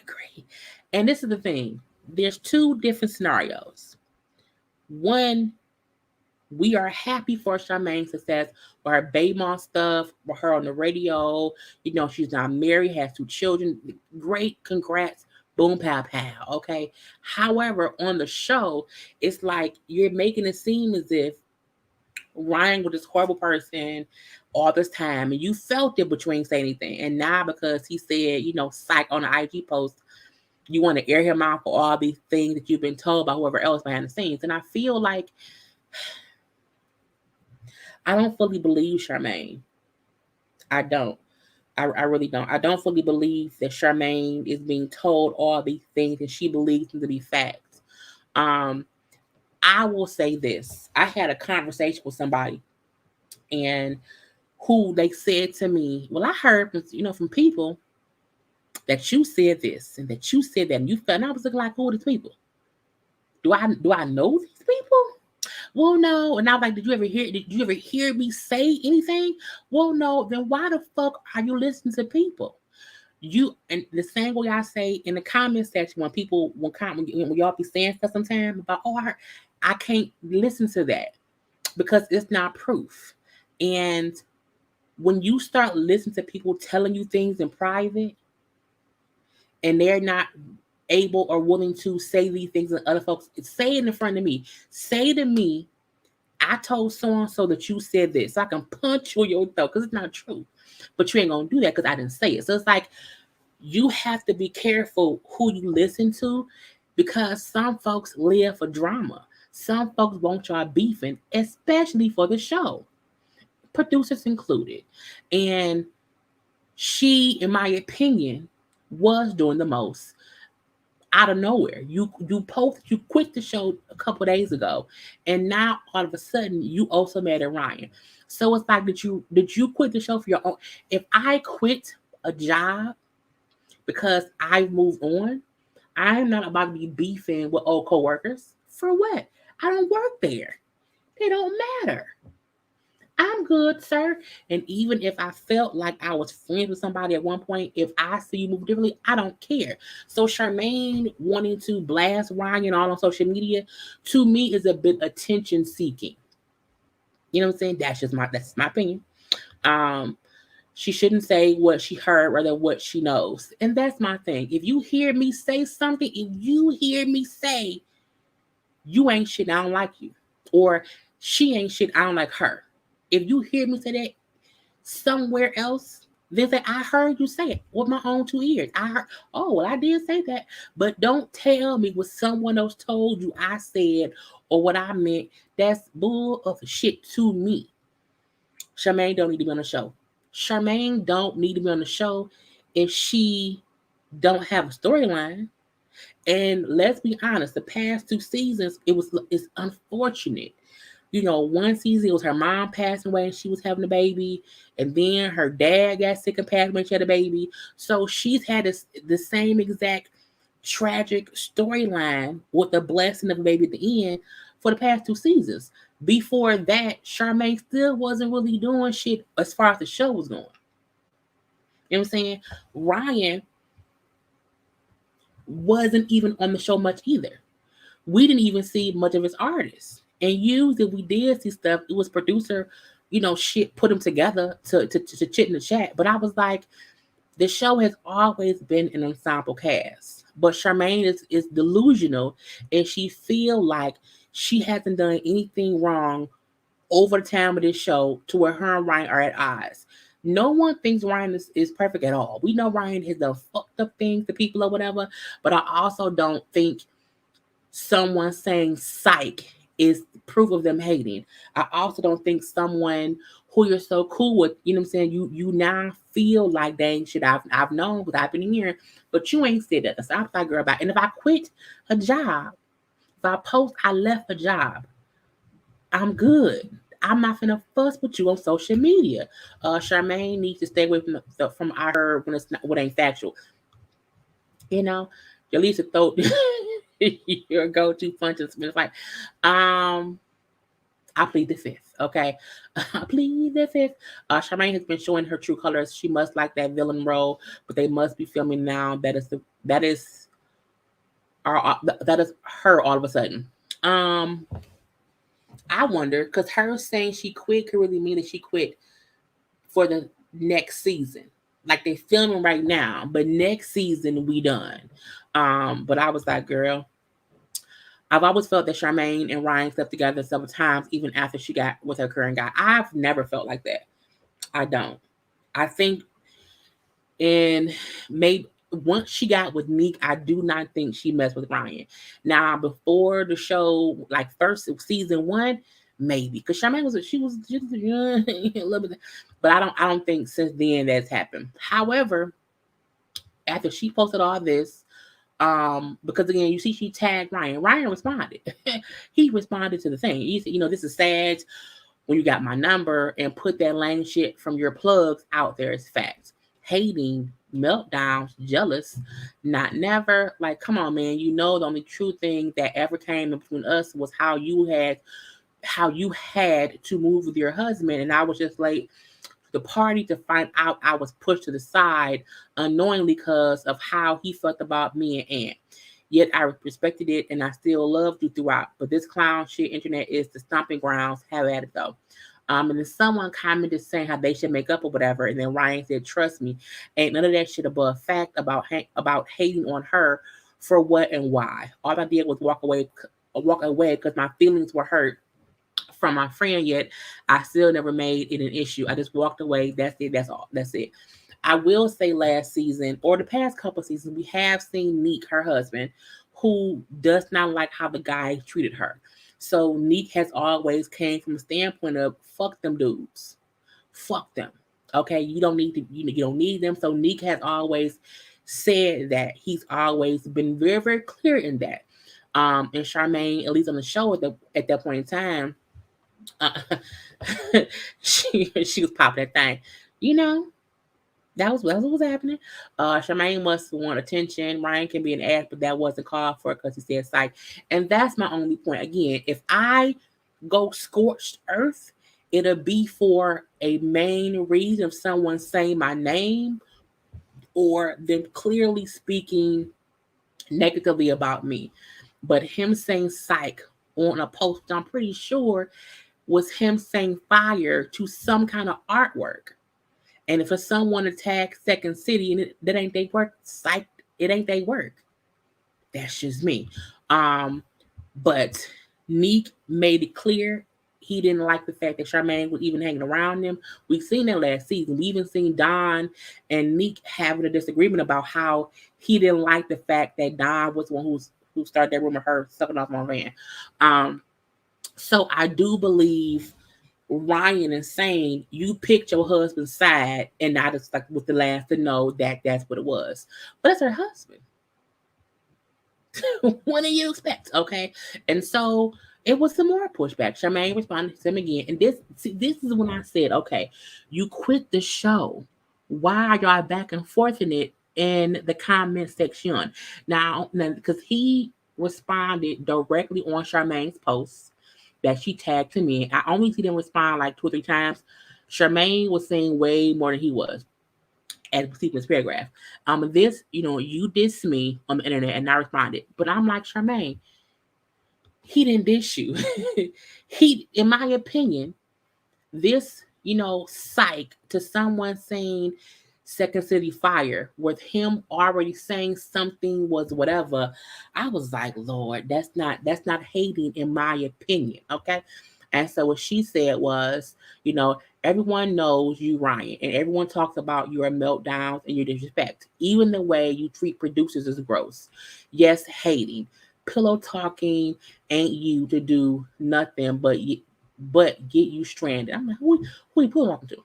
Speaker 2: agree. And this is the thing. There's 2 different scenarios. One, we are happy for Charmaine's success with her baby mom stuff, with her on the radio. She's not married, has 2 children. Great, congrats, boom, pow, pow. Okay. However, on the show, it's like you're making it seem as if Ryan was this horrible person all this time, and you felt it, but you ain't say anything. And now because he said, psych on the IG post, you want to air him out for all these things that you've been told by whoever else behind the scenes. And I feel like I don't fully believe Charmaine. I don't. I really don't. I don't fully believe that Charmaine is being told all these things and she believes them to be facts. I will say this. I had a conversation with somebody and who they said to me, well, I heard from people that you said this and that you said that and you felt, and I was looking like, who are these people? Do I know these people? Well, no. And I was like, did you ever hear me say anything? Well, no. Then why the fuck are you listening to people? You, and the same way I say in the comment section when people when y'all be saying stuff sometimes about, I can't listen to that because it's not proof. And when you start listening to people telling you things in private and they're not able or willing to say these things to other folks, say it in front of me. Say to me, I told so-and-so that you said this. So I can punch you in your throat because it's not true. But you ain't going to do that because I didn't say it. So it's like, you have to be careful who you listen to because some folks live for drama. Some folks want y'all beefing, especially for the show. Producers included. And she, in my opinion, was doing the most out of nowhere. You quit the show a couple days ago, and now all of a sudden you also mad at Ryan. So it's like, did you quit the show for your own? If I quit a job because I moved on, I'm not about to be beefing with old coworkers. For what? I don't work there. They don't matter. I'm good, sir. And even if I felt like I was friends with somebody at one point, if I see you move differently, I don't care. So Charmaine wanting to blast Ryan all on social media, to me, is a bit attention seeking. You know what I'm saying? That's my opinion. She shouldn't say what she heard, rather what she knows. And that's my thing. If you hear me say something, if you hear me say, you ain't shit, I don't like you. Or she ain't shit, I don't like her. If you hear me say that somewhere else, then say, I heard you say it with my own 2 ears. I heard, oh, well, I did say that. But don't tell me what someone else told you I said or what I meant. That's bull of shit to me. Charmaine don't need to be on the show. Charmaine don't need to be on the show if she don't have a storyline. And let's be honest, the past 2 seasons, it's unfortunate. One season it was her mom passing away and she was having a baby, and then her dad got sick and passed when she had a baby. So she's had the same exact tragic storyline with the blessing of a baby at the end for the past 2 seasons. Before that, Charmaine still wasn't really doing shit as far as the show was going. You know what I'm saying? Ryan wasn't even on the show much either. We didn't even see much of his artists. And usually we did see stuff, it was producer, shit put them together to chit in the chat. But I was like, the show has always been an ensemble cast. But Charmaine is delusional, and she feel like she hasn't done anything wrong over the time of this show to where her and Ryan are at odds. No one thinks Ryan is perfect at all. We know Ryan has done fucked up things to people or whatever, but I also don't think someone saying psych is proof of them hating. I also don't think someone who you're so cool with, you know what I'm saying, you now feel like, dang shit, I've known because I've been here, but you ain't said that. So I'm like, girl, about. And if I quit a job, if I post I left a job, I'm good. I'm not finna fuss with you on social media. Charmaine needs to stay away from I heard when it's not what ain't factual. At least throw your go-to punches. It's like, I plead the fifth. Okay, I plead the fifth. Charmaine has been showing her true colors. She must like that villain role, but they must be filming now. That is her all of a sudden. I wonder, because her saying she quit could really mean that she quit for the next season. Like they filming right now, but next season we done. But I was like, girl, I've always felt that Charmaine and Ryan slept together several times, even after she got with her current guy. I've never felt like that. I don't. I think maybe once she got with Meek, I do not think she messed with Ryan. Now, before the show, like first season 1, maybe because Charmaine was she was just a little bit, but I don't think since then that's happened. However, after she posted all this, because again, you see, she tagged Ryan. Ryan responded. He responded to the thing. He said, this is sad when you got my number and put that lame shit from your plugs out there as facts. Hating, meltdowns, jealous, not never. Like, come on, man. The only true thing that ever came in between us was how you had to move with your husband, and I was just like the party to find out I was pushed to the side unknowingly because of how he felt about me and Aunt. Yet I respected it and I still loved you throughout. But this clown shit internet is the stomping grounds. Have at it though. And then someone commented saying how they should make up or whatever. And then Ryan said, "Trust me, ain't none of that shit above fact about hating on her for what and why. All I did was walk away because my feelings were hurt from my friend, yet I still never made it an issue. I just walked away. That's it. That's all. That's it." I will say last season or the past couple seasons, we have seen Neek, her husband, who does not like how the guy treated her. So Neek has always came from a standpoint of fuck them dudes. Fuck them. Okay. You don't need to, you don't need them. So Neek has always said that. He's always been very, very clear in that. And Charmaine, at least on the show at that point in time, she was popping that thing. That was what was happening. Charmaine must want attention. Ryan can be an ass, but that wasn't called for because he said psych. And that's my only point. Again, if I go scorched earth, it'll be for a main reason of someone saying my name or them clearly speaking negatively about me. But him saying psych on a post, I'm pretty sure was him saying fire to some kind of artwork. And if for someone to tag Second City and that ain't they work, psych, it ain't they work. That's just me. But Neek made it clear he didn't like the fact that Charmaine was even hanging around him. We've seen that last season. We even seen Don and Neek having a disagreement about how he didn't like the fact that Don was the one who started that rumor, her sucking off my van. So I do believe Ryan is saying you picked your husband's side, and I just like was the last to know that that's what it was. But it's her husband. What do you expect? Okay, and so it was some more pushback. Charmaine responded to him again, and this is when I said, okay, you quit the show. Why are y'all back and forth in it in the comment section? Now because he responded directly on Charmaine's post that she tagged him in. I only see them respond like 2 or 3 times. Charmaine was saying way more than he was as we see this paragraph. This, you diss me on the internet and I responded. But I'm like, Charmaine, he didn't diss you. He, in my opinion, this, psych to someone saying Second City fire with him already saying something was whatever. I was like, Lord, that's not hating in my opinion. Okay. And so what she said was, everyone knows you, Ryan, and everyone talks about your meltdowns and your disrespect. Even the way you treat producers is gross. Yes, hating. Pillow talking ain't you to do nothing but get you stranded. I'm like, who you pillow talking to?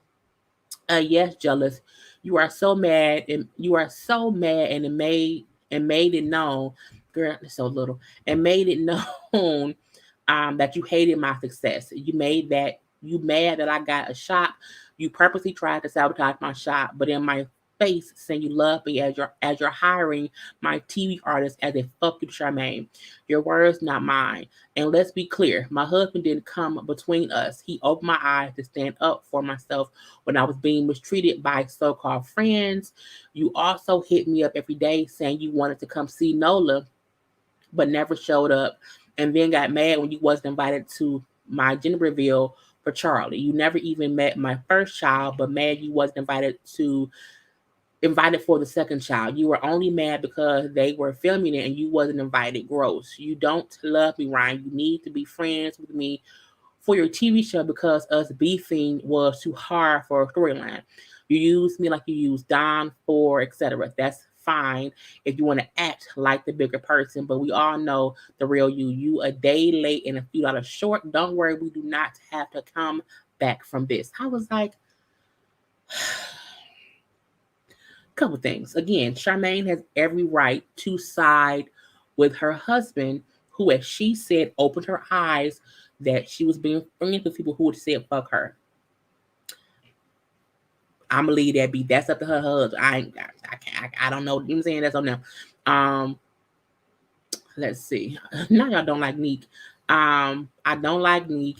Speaker 2: Yes, jealous. You are so mad, and it made it known, girl, it's so little, and made it known that you hated my success. You mad that I got a shop. You purposely tried to sabotage my shop, but in my face saying you love me as you're hiring my TV artist as a fuck you, Charmaine. Your words, not mine. And let's be clear, my husband didn't come between us. He opened my eyes to stand up for myself when I was being mistreated by so-called friends. You also hit me up every day saying you wanted to come see Nola, but never showed up, and then got mad when you wasn't invited to my gender reveal for Charlie. You never even met my first child, but mad you wasn't invited for the second child. You were only mad because they were filming it and you wasn't invited. Gross. You don't love me, Ryan. You need to be friends with me for your TV show because us beefing was too hard for a storyline. You used me like you used Don for, etc. That's fine if you want to act like the bigger person, but we all know the real you. You a day late and a few dollars short. Don't worry, we do not have to come back from this. I was like, couple things. Again, Charmaine has every right to side with her husband, who, as she said, opened her eyes that she was being friends with people who would say fuck her. I'm gonna leave that be. That's up to her husband. I don't know. You know what I'm saying? That's on them. Let's see. Now y'all don't like Neek. I don't like Neek.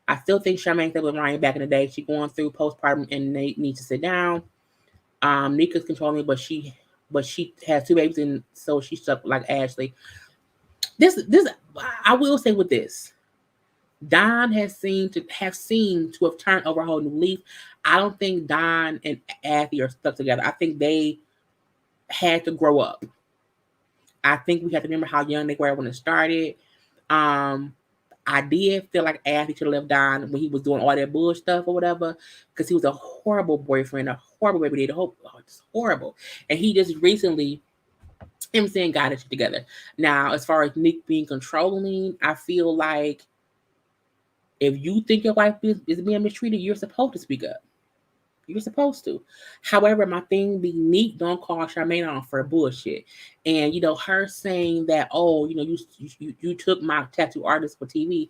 Speaker 2: I still think Charmaine said with Ryan back in the day. She going through postpartum and they need to sit down. Nika's controlling, but she has 2 babies, and so she's stuck like Ashley. This I will say with this, Don has seemed to have turned over a whole new leaf. I don't think Don and Athy are stuck together. I think they had to grow up. I think we have to remember how young they were when it started. I did feel like Athy should have left Don when he was doing all that bull stuff or whatever, because he was a horrible boyfriend, a horrible baby daddy, just horrible. And he just recently, him saying, got it together. Now, as far as Nick being controlling, I feel like if you think your wife is being mistreated, you're supposed to speak up. You're supposed to. However, my thing be Neek don't call Charmaine on for bullshit. And, her saying that, oh, you took my tattoo artist for TV.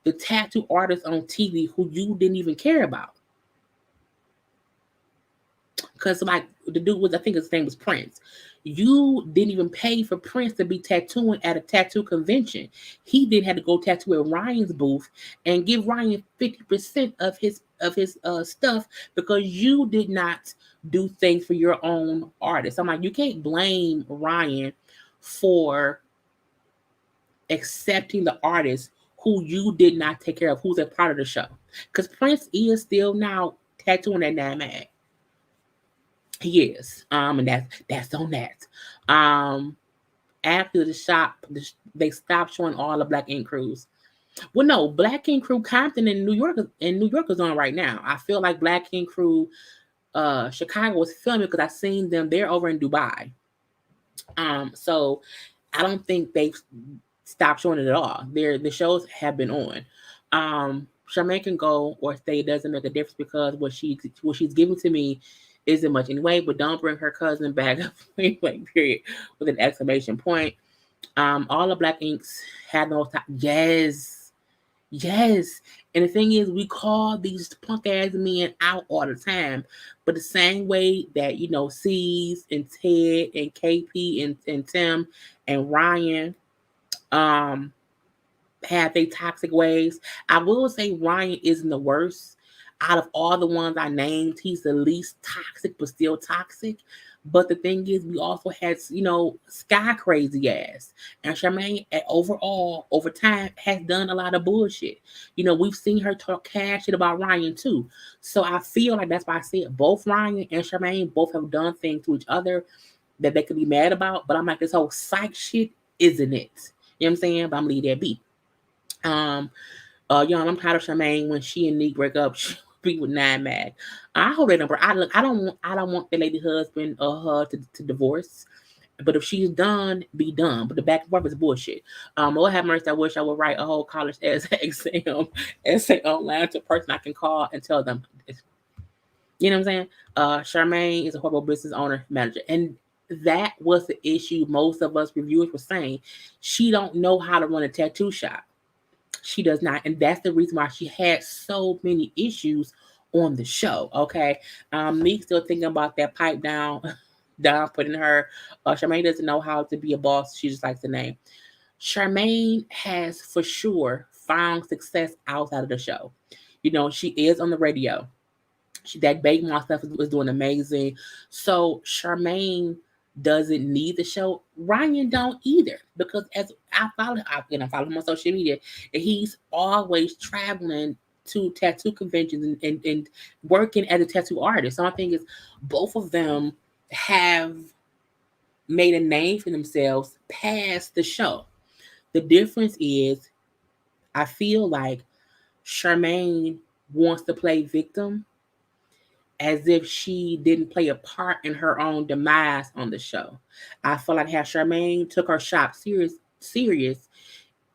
Speaker 2: The tattoo artist on TV who you didn't even care about. Because, like, the dude was, I think his name was Prince. You didn't even pay for Prince to be tattooing at a tattoo convention. He then had to go tattoo at Ryan's booth and give Ryan 50% of his stuff because you did not do things for your own artist. I'm like, you can't blame Ryan for accepting the artist who you did not take care of, who's a part of the show. Because Prince is still now tattooing at NAMAG. He is. And that's on that. After the shop, they stopped showing all the Black Ink crews. Well, no, Black Ink Crew Compton in New York is on right now. I feel like Black Ink Crew Chicago was filming because I seen them. They're over in Dubai. So I don't think they've stopped showing it at all. The shows have been on. Charmaine can go or stay. It doesn't make a difference because what she's giving to me isn't much anyway. But don't bring her cousin back. Period, with an exclamation point. All the Black Inks had those top. Yes. And the thing is, we call these punk ass men out all the time. But the same way that, C's and Ted and KP and Tim and Ryan have their toxic ways. I will say Ryan isn't the worst. Out of all the ones I named, he's the least toxic, but still toxic. But the thing is, we also had, Sky crazy ass. And Charmaine, overall, over time, has done a lot of bullshit. We've seen her talk cash shit about Ryan, too. So I feel like that's why I said both Ryan and Charmaine both have done things to each other that they could be mad about. But I'm like, this whole psych shit isn't it. You know what I'm saying? But I'm going to leave that be. I'm tired of Charmaine when she and Nick break up. She be with Nine Mag. I hope they don't. I don't want the lady husband or her to divorce. But if she's done, be done. But the back and forth is bullshit. Lord have mercy. I wish I would write a whole college essay online to a person I can call and tell them. You know what I'm saying? Charmaine is a horrible business owner manager, and that was the issue. Most of us reviewers were saying she don't know how to run a tattoo shop. She does not. And that's the reason why she had so many issues on the show. Okay. Me still thinking about that pipe down putting her. Charmaine doesn't know how to be a boss. She just likes the name. Charmaine has for sure found success outside of the show. She is on the radio. That Bake Mall stuff was doing amazing. So Charmaine doesn't need the show. Ryan don't either, because as I follow him on social media, and he's always traveling to tattoo conventions and working as a tattoo artist. So I think both of them have made a name for themselves past the show. The difference is, I feel like Charmaine wants to play victim, as if she didn't play a part in her own demise on the show. I feel like how Charmaine took her shop serious,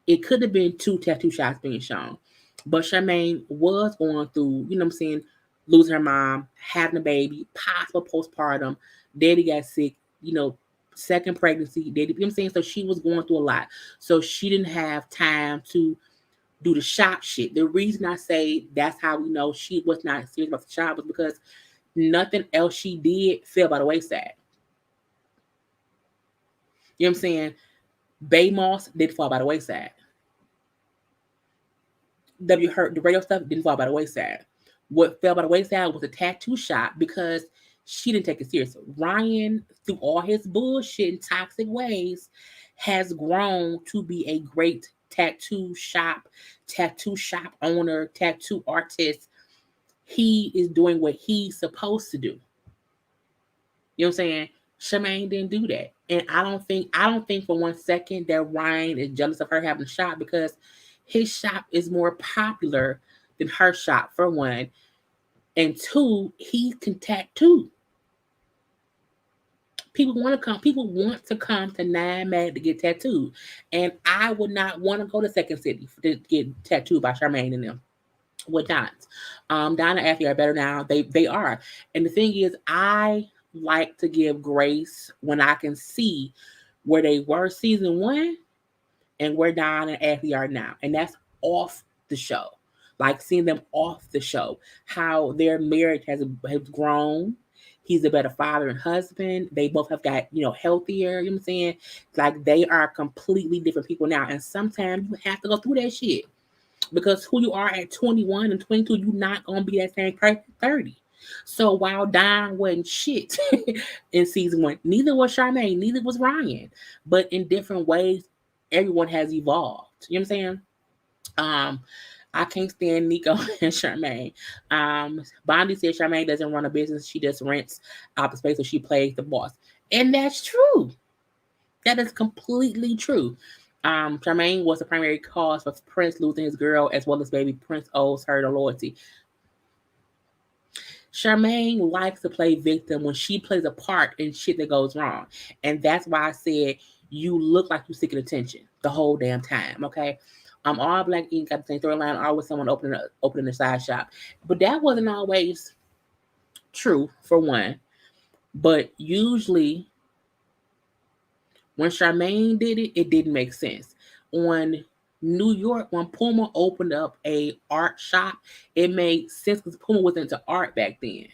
Speaker 2: it could have been 2 tattoo shots being shown. But Charmaine was going through, you know what I'm saying, losing her mom, having a baby, possible postpartum, daddy got sick, you know, second pregnancy, daddy, you know what I'm saying? So she was going through a lot. So she didn't have time to do the shop shit. The reason I say that's how we know she was not serious about the shop was because nothing else she did fell by the wayside. You know what I'm saying? Bay Moss did fall by the wayside. The radio stuff didn't fall by the wayside. What fell by the wayside was a tattoo shop because she didn't take it serious. Ryan, through all his bullshit and toxic ways, has grown to be a great tattoo shop owner, tattoo artist. He is doing what he's supposed to do. You know what I'm saying? Charmaine didn't do that. And I don't think for one second that Ryan is jealous of her having a shop, because his shop is more popular than her shop, for one. And two, he can tattoo. People want to come to Nine Mag to get tattooed. And I would not want to go to Second City to get tattooed by Charmaine and them. Would not. Donna Athley are better now. They are. And the thing is, I like to give grace when I can see where they were season 1 and where Don and Ashley are now. And that's off the show. Like seeing them off the show. How their marriage has grown. He's a better father and husband. They both have got, healthier. You know what I'm saying? Like they are completely different people now. And sometimes you have to go through that shit. Because who you are at 21 and 22, you're not going to be that same person at 30. So while Don wasn't shit in season 1, neither was Charmaine, neither was Ryan. But in different ways, everyone has evolved. You know what I'm saying? I can't stand Nico and Charmaine. Bondi said Charmaine doesn't run a business. She just rents out the space, so she plays the boss. And that's true. That is completely true. Charmaine was the primary cause for Prince losing his girl, as well as baby Prince owes her the loyalty. Charmaine likes to play victim when she plays a part in shit that goes wrong. And that's why I said you look like you're seeking attention the whole damn time, okay? All Black Ink got the same storyline, always someone opening a side shop. But that wasn't always true, for one. But usually when Charmaine did it, it didn't make sense. On New York, when Puma opened up a art shop, it made sense because Puma was into art back then.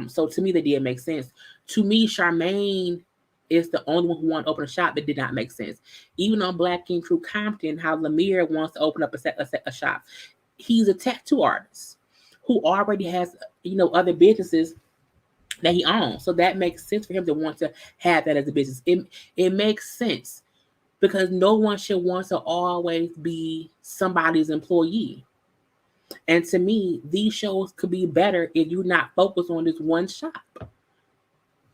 Speaker 2: So to me, that did make sense. To me, Charmaine is the only one who wanted to open a shop that did not make sense. Even on Black King Crew Compton, how Lemire wants to open up a shop. He's a tattoo artist who already has, other businesses that he owns. So that makes sense for him to want to have that as a business. It makes sense. Because no one should want to always be somebody's employee. And to me, these shows could be better if you're not focused on this one shop.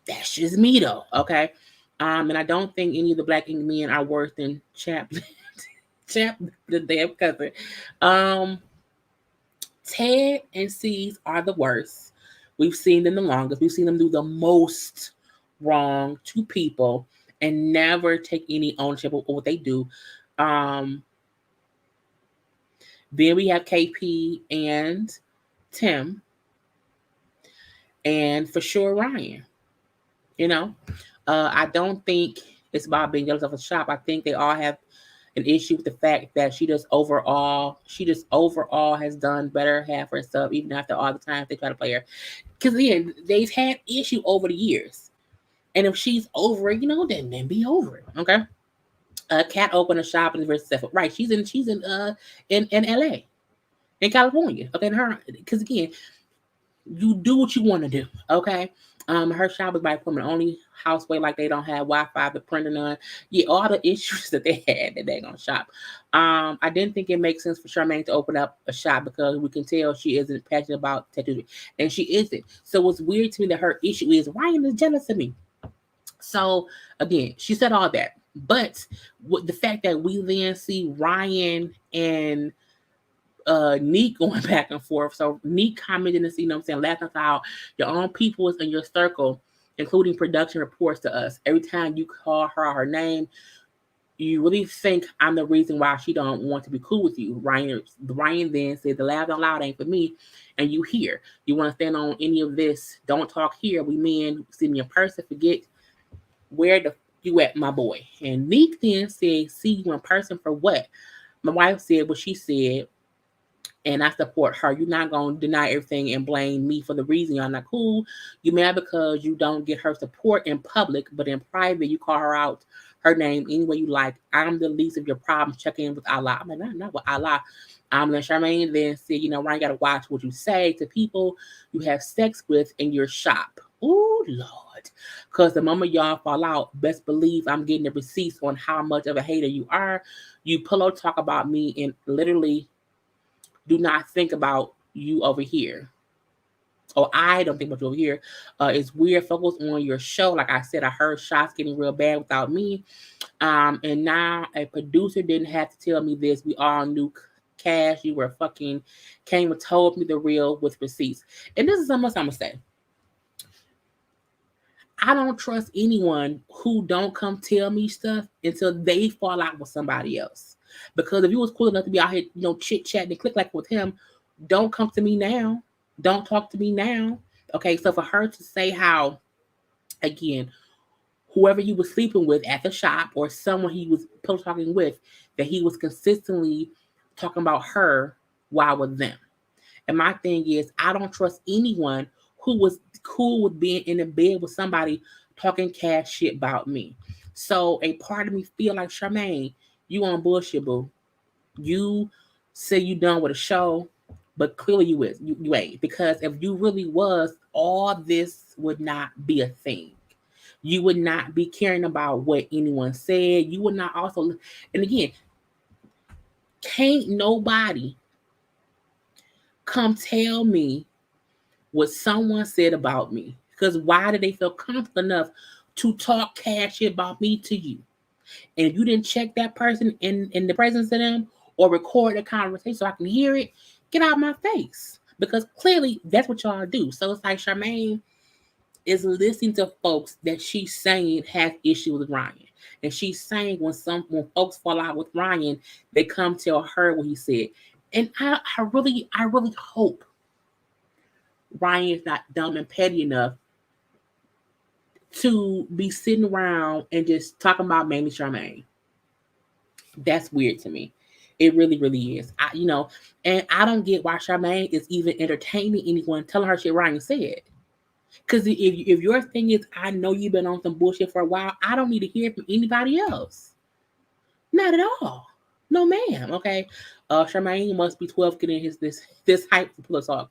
Speaker 2: That's just me, though, okay? And I don't think any of the Black Ink men are worse than Champ, the damn cousin. Ted and C's are the worst. We've seen them the longest. We've seen them do the most wrong to people and never take any ownership of what they do. Then we have KP and Tim. And for sure, Ryan. I don't think it's about being jealous of a shop. I think they all have an issue with the fact that she just overall has done better half her stuff, even after all the times they try to play her. Because again, they've had issue over the years. And if she's over it, then be over it. Okay. Kat opened a shop and is very successful. Right. She's in LA, in California. Okay. And because again, you do what you want to do. Okay. Her shop is by appointment only, houseway, like they don't have Wi-Fi, the printer none. Yeah, all the issues that they had that they gonna shop. I didn't think it makes sense for Charmaine to open up a shop because we can tell she isn't passionate about tattooing, and she isn't. So it's weird to me that her issue is Ryan is jealous of me. So again, she said all that, but with the fact that we then see Ryan and Neek going back and forth. So Neek commented and, you know what I'm saying, laughing about your own people is in your circle, including production reports to us. Every time you call her name, you really think I'm the reason why she don't want to be cool with you. Ryan then said, the laugh out loud ain't for me, and you here. You want to stand on any of this, don't talk here. We men see me in person, forget where the you at, my boy. And Neek then said, see you in person for what? My wife said what she said, and I support her. You're not going to deny everything and blame me for the reason y'all not cool. You mad because you don't get her support in public, but in private, you call her out her name any way you like. I'm the least of your problems. Check in with Allah. I'm like, not with Allah. Then Charmaine then said, you know, Ryan, got to watch what you say to people you have sex with in your shop. Oh, Lord. Because the moment y'all fall out, best believe I'm getting the receipts on how much of a hater you are. You pillow talk about me and literally do not think about you over here. Oh, I don't think about you over here. It's weird. Focus on your show. Like I said, I heard shots getting real bad without me. And now a producer didn't have to tell me this. We all knew Cash. You were fucking came and told me the real with receipts. And this is something else I'm gonna say. I don't trust anyone who don't come tell me stuff until they fall out with somebody else. Because if you was cool enough to be out here, you know, chit chatting and click like with him, don't come to me now. Don't talk to me now. Okay, so for her to say how, again, whoever you was sleeping with at the shop or someone he was talking with, that he was consistently talking about her while with them. And my thing is, I don't trust anyone who was cool with being in a bed with somebody talking cash shit about me. So a part of me feel like, Charmaine, you on bullshit, boo. You say you done with a show, but clearly you ain't. Because if you really was, all this would not be a thing. You would not be caring about what anyone said. You would not also, and again, can't nobody come tell me what someone said about me. Because why did they feel comfortable enough to talk cash shit about me to you? And if you didn't check that person in the presence of them or record the conversation so I can hear it, get out of my face. Because clearly that's what y'all do. So it's like Charmaine is listening to folks that she's saying have issues with Ryan. And she's saying when folks fall out with Ryan, they come tell her what he said. And I really hope Ryan is not dumb and petty enough to be sitting around and just talking about mainly Charmaine. That's weird to me. It really, really is. And I don't get why Charmaine is even entertaining anyone telling her shit Ryan said. Because if your thing is, I know you've been on some bullshit for a while, I don't need to hear from anybody else. Not at all. No, ma'am. Okay. Charmaine must be 12 getting this hype for Pillow Talk.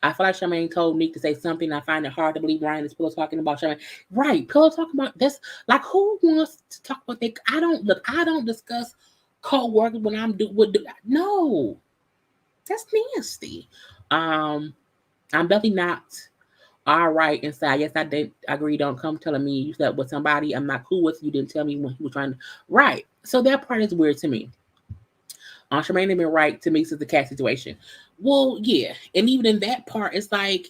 Speaker 2: I feel like Charmaine told Nick to say something. I find it hard to believe Ryan is Pillow talking about Charmaine. Right. Pillow talking about this. Like, who wants to talk about that? I don't discuss co-workers when I'm no. That's nasty. I'm definitely not all right inside. Yes, I did agree. Don't come telling me you slept with somebody I'm not cool with. You didn't tell me when he was trying to. Right. So that part is weird to me. Charmaine had been right to me since the cat situation. Well, yeah. And even in that part, it's like,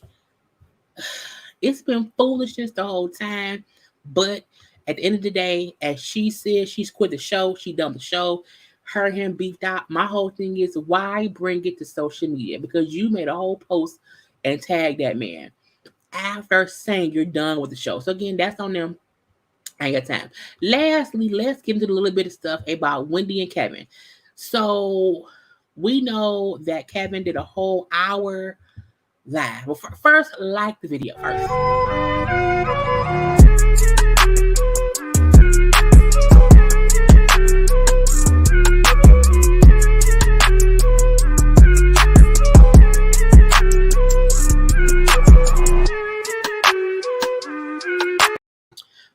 Speaker 2: it's been foolishness the whole time. But at the end of the day, as she said, she's quit the show. She done the show. Her and him beefed out. My whole thing is, why bring it to social media? Because you made a whole post and tagged that man after saying you're done with the show. So again, that's on them. I ain't got time. Lastly, let's get into a little bit of stuff about Wendy and Kevin. So we know that Kevin did a whole hour live. Well, first, like the video first.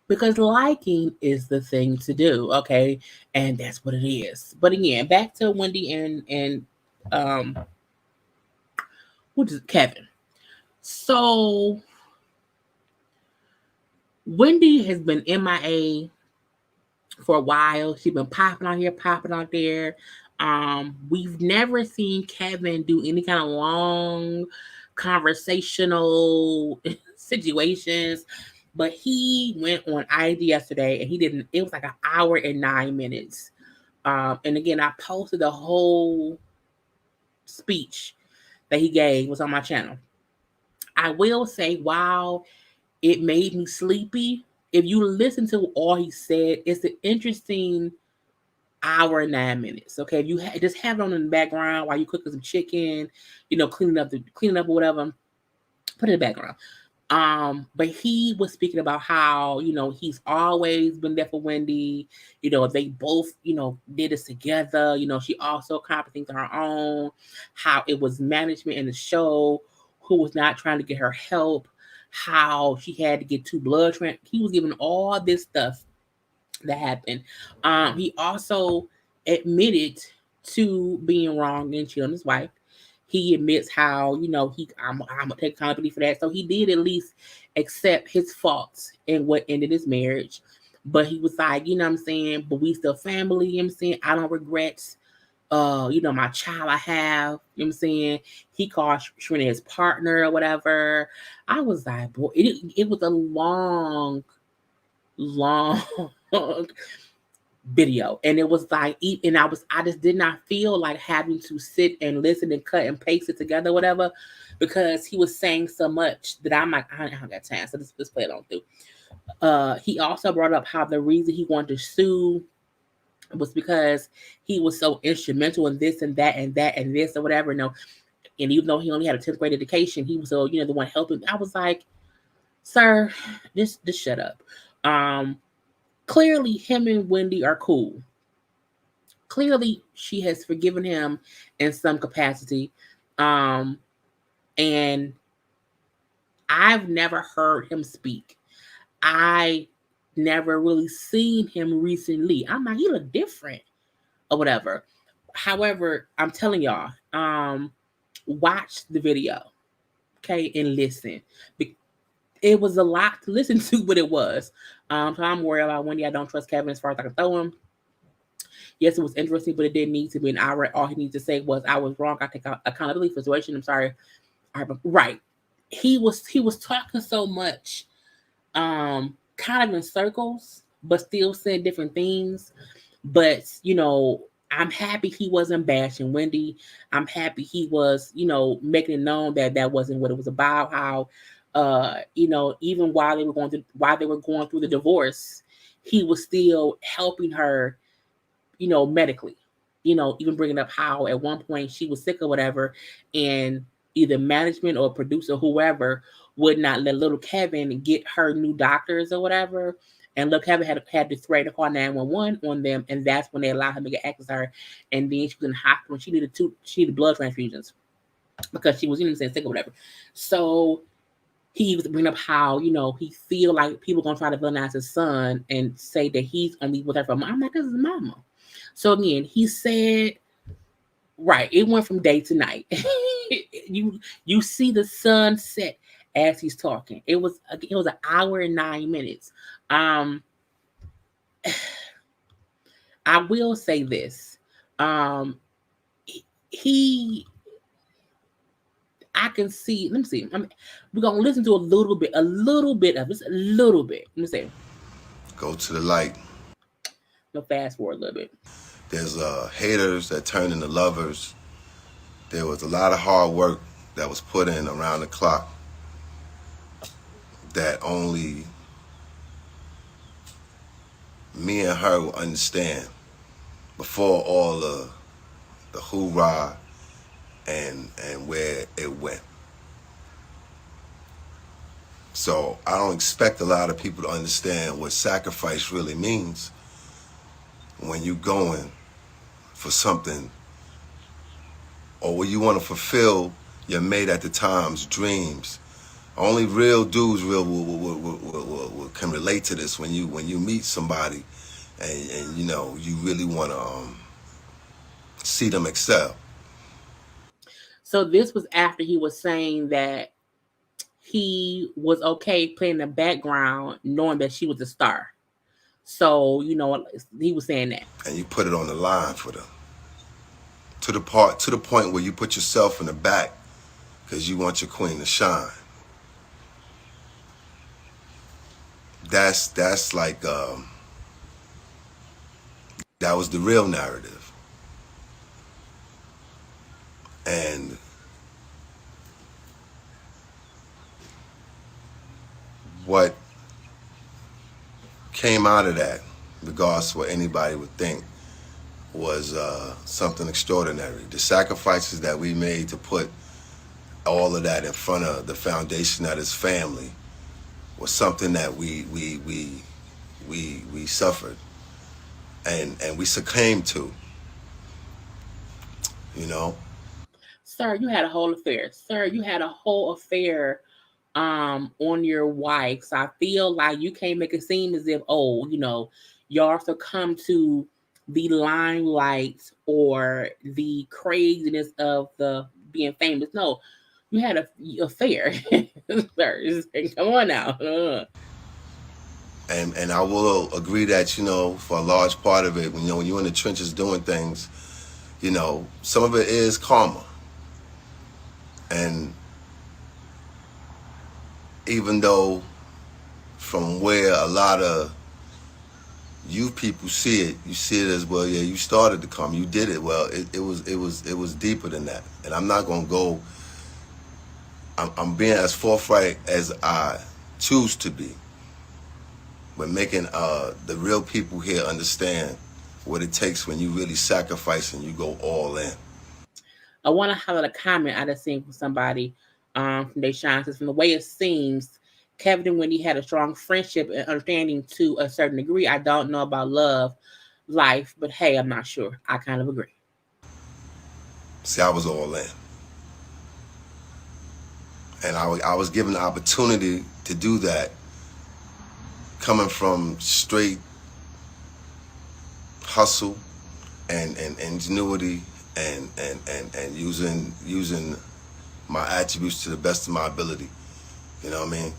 Speaker 2: Because liking is the thing to do, okay? And that's what it is. But again, back to Wendy and what is Kevin. So Wendy has been MIA for a while. She's been popping out here, popping out there. We've never seen Kevin do any kind of long conversational situations, but he went on IG yesterday and he didn't. It was like an hour and 9 minutes. And again, I posted the whole speech that he gave was on my channel. I will say, wow, it made me sleepy. If you listen to all he said, it's an interesting hour and 9 minutes. Okay, if you just have it on in the background while you cooking some chicken, cleaning up or whatever, put it in the background. But he was speaking about how, he's always been there for Wendy. They both, did this together. She also accomplished things on her own, how it was management in the show who was not trying to get her help, how she had to get 2 blood transfusions. He was giving all this stuff that happened. He also admitted to being wrong and cheating on his wife. He admits how, I'm gonna take accountability for that. So he did at least accept his faults in what ended his marriage. But he was like, you know what I'm saying? But we still family, you know what I'm saying? I don't regret my child I have, you know what I'm saying? He called Charmaine his partner or whatever. I was like, boy, it was a long video, and it was like, and I just did not feel like having to sit and listen and cut and paste it together, whatever, because he was saying so much that I'm like, I don't got time, so let's play it on through. He also brought up how the reason he wanted to sue was because he was so instrumental in this and that and that and this or whatever, and even though he only had a 10th grade education, he was the one helping. I was like, sir, just shut up. Clearly him and Wendy are cool. Clearly she has forgiven him in some capacity. And I've never heard him speak. I never really seen him recently. I'm like, he look different or whatever. However, I'm telling y'all, watch the video, okay, and listen. It was a lot to listen to, but it was. So I'm worried about Wendy. I don't trust Kevin as far as I can throw him. Yes, it was interesting, but it didn't need to be an hour. All he needs to say was, "I was wrong. I take accountability for the situation. I'm sorry." Right. He was talking so much, kind of in circles, but still saying different things. But I'm happy he wasn't bashing Wendy. I'm happy he was, making it known that that wasn't what it was about. How even while they were going through the divorce, he was still helping her, medically, even bringing up how at one point she was sick or whatever, and either management or producer, whoever, would not let little Kevin get her new doctors or whatever. And little Kevin had to threaten to call 911 on them, and that's when they allowed him to get access to her. And then she was in the hospital. She needed blood transfusions because she was, sick or whatever. So he was bringing up how, he feel like people gonna try to villainize his son and say that he's only with her for mom. I'm like, this is mama. So again, he said, right, it went from day to night. you see the sunset as he's talking. It was an hour and 9 minutes. I will say this. I can see. Let me see. We're gonna listen to a little bit of this. A little bit. Let me see.
Speaker 4: Go to the light.
Speaker 2: No, fast forward a little bit.
Speaker 4: There's haters that turn into lovers. There was a lot of hard work that was put in around the clock that only me and her will understand before all the hoorah and where it went. So I don't expect a lot of people to understand what sacrifice really means when you're going for something, or when you want to fulfill your mate at the time's dreams. Only real dudes can relate to this when you meet somebody and you really want to see them excel.
Speaker 2: So this was after he was saying that he was okay playing the background, knowing that she was a star. So he was saying that.
Speaker 4: And you put it on the line for them. to the point where you put yourself in the back because you want your queen to shine. That's like that was the real narrative. And what came out of that, regardless of what anybody would think, was something extraordinary. The sacrifices that we made to put all of that in front of the foundation that is family was something that we suffered and we succumbed to, you know.
Speaker 2: Sir, you had a whole affair. Sir, you had a whole affair on your wife. So I feel like you can't make it seem as if, oh, you know, y'all succumb to the limelight or the craziness of the being famous. No, you had a affair. Sir, come on now.
Speaker 4: And I will agree that, you know, for a large part of it, when you're in the trenches doing things, you know, some of it is karma. And even though from where a lot of you people see it, you see it as, well, yeah, you started the karma, you did it. Well, it was deeper than that. And I'm not gonna go, I'm being as forthright as I choose to be. But making the real people here understand what it takes when you really sacrifice and you go all in.
Speaker 2: I want to highlight a comment I just seen from somebody from Deshaun. Says, from the way it seems, Kevin and Wendy had a strong friendship and understanding to a certain degree. I don't know about love life, but hey, I'm not sure. I kind of agree.
Speaker 4: See, I was all in. And I was given the opportunity to do that, coming from straight hustle and ingenuity and using my attributes to the best of my ability. You know what I mean?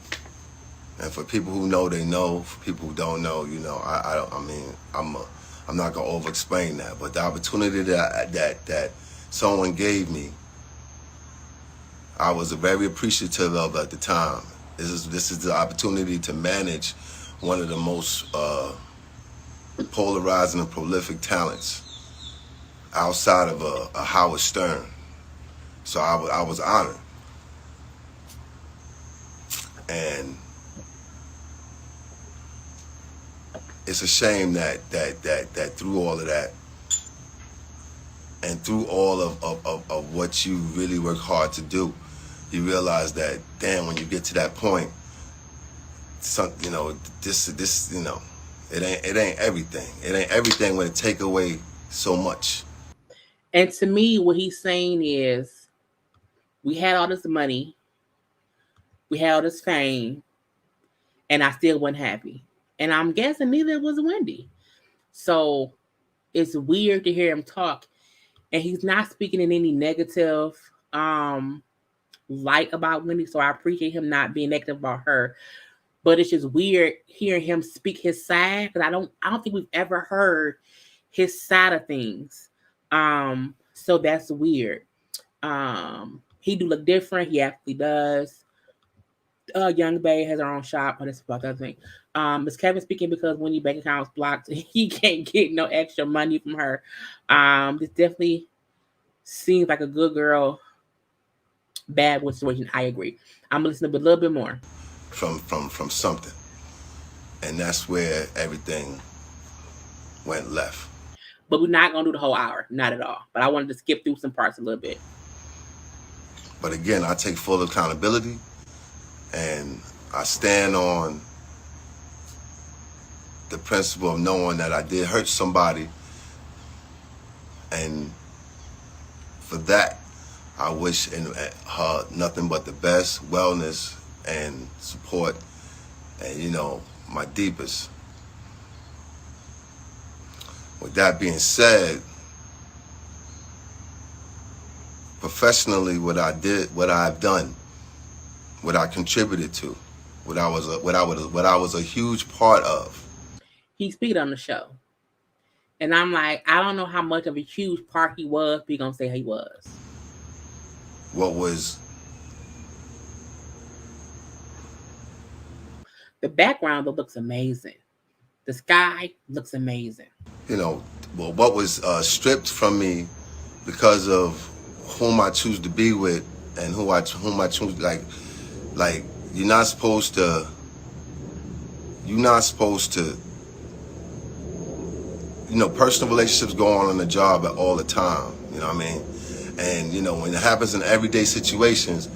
Speaker 4: And for people who know, they know. For people who don't know, you know, I'm not gonna over-explain that. But the opportunity that someone gave me, I was very appreciative of at the time. This is the opportunity to manage one of the most polarizing and prolific talents outside of a Howard Stern. So I was honored. And it's a shame that through all of that and through all of what you really work hard to do, you realize that, damn, when you get to that point, you know, this, you know, it ain't everything. It ain't everything when it take away so much.
Speaker 2: And to me, what he's saying is, we had all this money, we had all this fame, and I still wasn't happy. And I'm guessing neither was Wendy. So it's weird to hear him talk, and he's not speaking in any negative light about Wendy. So I appreciate him not being negative about her. But it's just weird hearing him speak his side, because I don't think we've ever heard his side of things. So that's weird. He do look different. He actually does. Young Bay has her own shop, but it's about that thing. Is Kevin speaking because when your bank account is blocked, he can't get no extra money from her? This definitely seems like a good girl, bad boy situation. I agree. I'm listening a little bit more.
Speaker 4: From something. And that's where everything went left.
Speaker 2: But we're not going to do the whole hour. Not at all. But I wanted to skip through some parts a little bit.
Speaker 4: But again, I take full accountability, and I stand on the principle of knowing that I did hurt somebody. And for that, I wish her nothing but the best, wellness, and support, and, you know, my deepest. With that being said, professionally, what I've done, what I contributed to, what I was a huge part of.
Speaker 2: He speak on the show. And I'm like, I don't know how much of a huge part he was, but you're going to say he was.
Speaker 4: What was?
Speaker 2: The background looks amazing. The sky looks amazing.
Speaker 4: You know, well, what was stripped from me because of whom I choose to be with and whom I choose, like you're not supposed to personal relationships go on the job all the time, you know what I mean? And when it happens in everyday situations,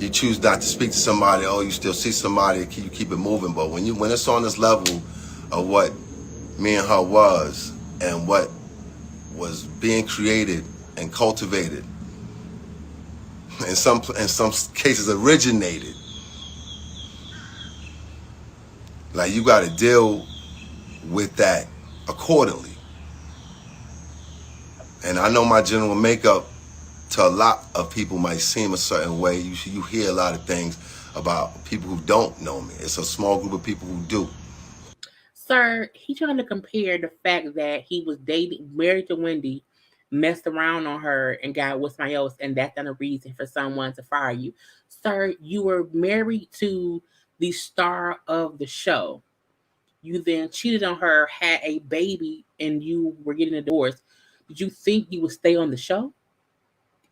Speaker 4: you choose not to speak to somebody. Oh, you still see somebody, you keep it moving. But when it's on this level of what me and her was and what was being created and cultivated, in some cases originated, like you got to deal with that accordingly. And I know my general makeup to a lot of people might seem a certain way. You hear a lot of things about people who don't know me. It's a small group of people who do.
Speaker 2: Sir, he trying to compare the fact that he was married to Wendy, messed around on her, and got with somebody else, and that's not a reason for someone to fire you. Sir, you were married to the star of the show. You then cheated on her, had a baby, and you were getting a divorce. Did you think you would stay on the show?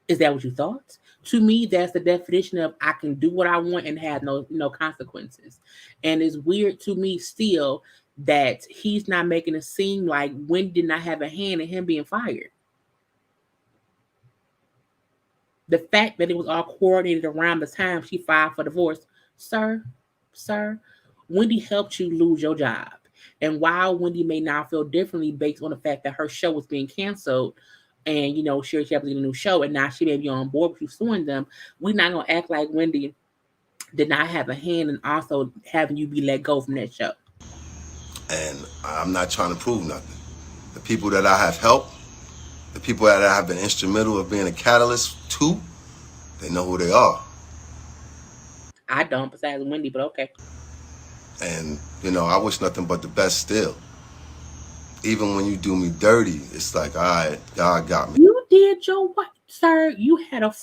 Speaker 2: Is that what you thought? To me, that's the definition of I can do what I want and have no consequences. And it's weird to me still that he's not making it seem like Wendy did not have a hand in him being fired. The fact that it was all coordinated around the time she filed for divorce, sir, Wendy helped you lose your job. And while Wendy may now feel differently based on the fact that her show was being canceled, and she was getting a new show, and now she may be on board with you suing them, we're not gonna act like Wendy did not have a hand in also having you be let go from that show.
Speaker 4: And I'm not trying to prove nothing. The people that I have helped, the people that I have been instrumental of being a catalyst to, they know who they are.
Speaker 2: I don't, besides Wendy, but okay.
Speaker 4: And I wish nothing but the best still. Even when you do me dirty, it's like, all right, God got me.
Speaker 2: You did your what, sir? You had a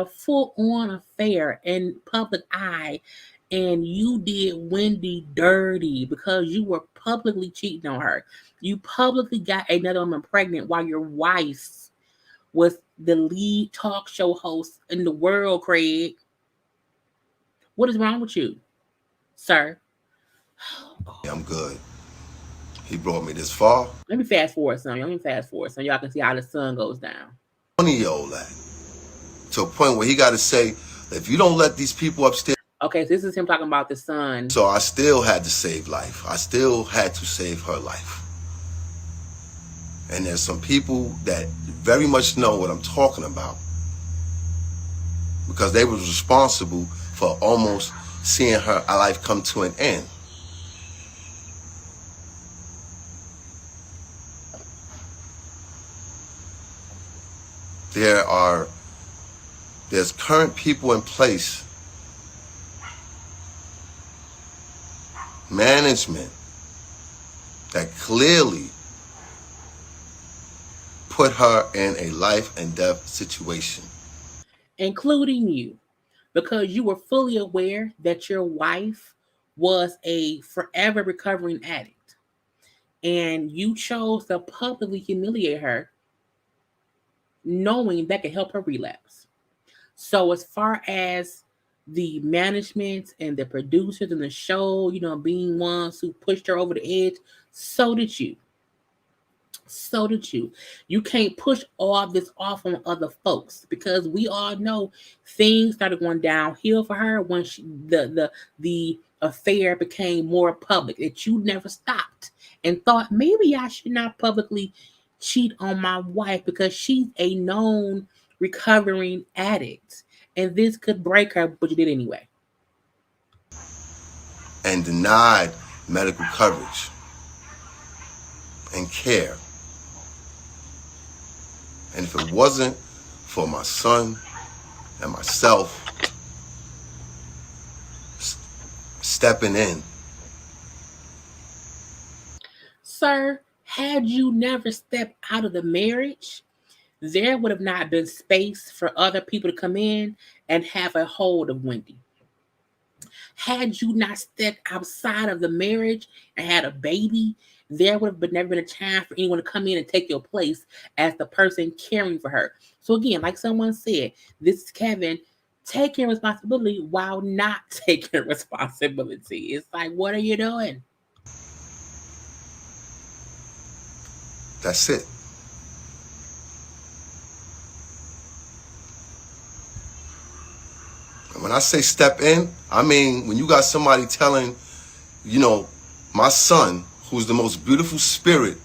Speaker 2: full-on affair in public eye, and you did Wendy dirty because you were publicly cheating on her. You publicly got another woman pregnant while your wife was the lead talk show host in the world, Craig. What is wrong with you, sir?
Speaker 4: I'm good. He brought me this far.
Speaker 2: Let me fast forward some. Y'all can see how the sun goes down.
Speaker 4: 20-year-old lad. To a point where he got to say, if you don't let these people upstairs.
Speaker 2: Okay, so this is him talking about the sun.
Speaker 4: So I still had to save life. I still had to save her life. And there's some people that very much know what I'm talking about because they was responsible for almost seeing her life come to an end. There's current people in place, management, that clearly put her in a life and death situation.
Speaker 2: Including you, because you were fully aware that your wife was a forever recovering addict. And you chose to publicly humiliate her, knowing that could help her relapse. So as far as the management and the producers and the show, being ones who pushed her over the edge, so did you. You can't push all this off on other folks because we all know things started going downhill for her when the affair became more public. That you never stopped and thought maybe I should not publicly cheat on my wife because she's a known recovering addict and this could break her, but you did anyway.
Speaker 4: And denied medical coverage and care. And if it wasn't for my son and myself stepping in.
Speaker 2: Sir, Had you never stepped out of the marriage, there would have not been space for other people to come in and have a hold of Wendy. Had you not stepped outside of the marriage and had a baby, there would have never been a chance for anyone to come in and take your place as the person caring for her. So again, like someone said, this is Kevin taking responsibility while not taking responsibility. It's like, what are you doing?
Speaker 4: That's it. And when I say step in, I mean when you got somebody telling, my son, who's the most beautiful spirit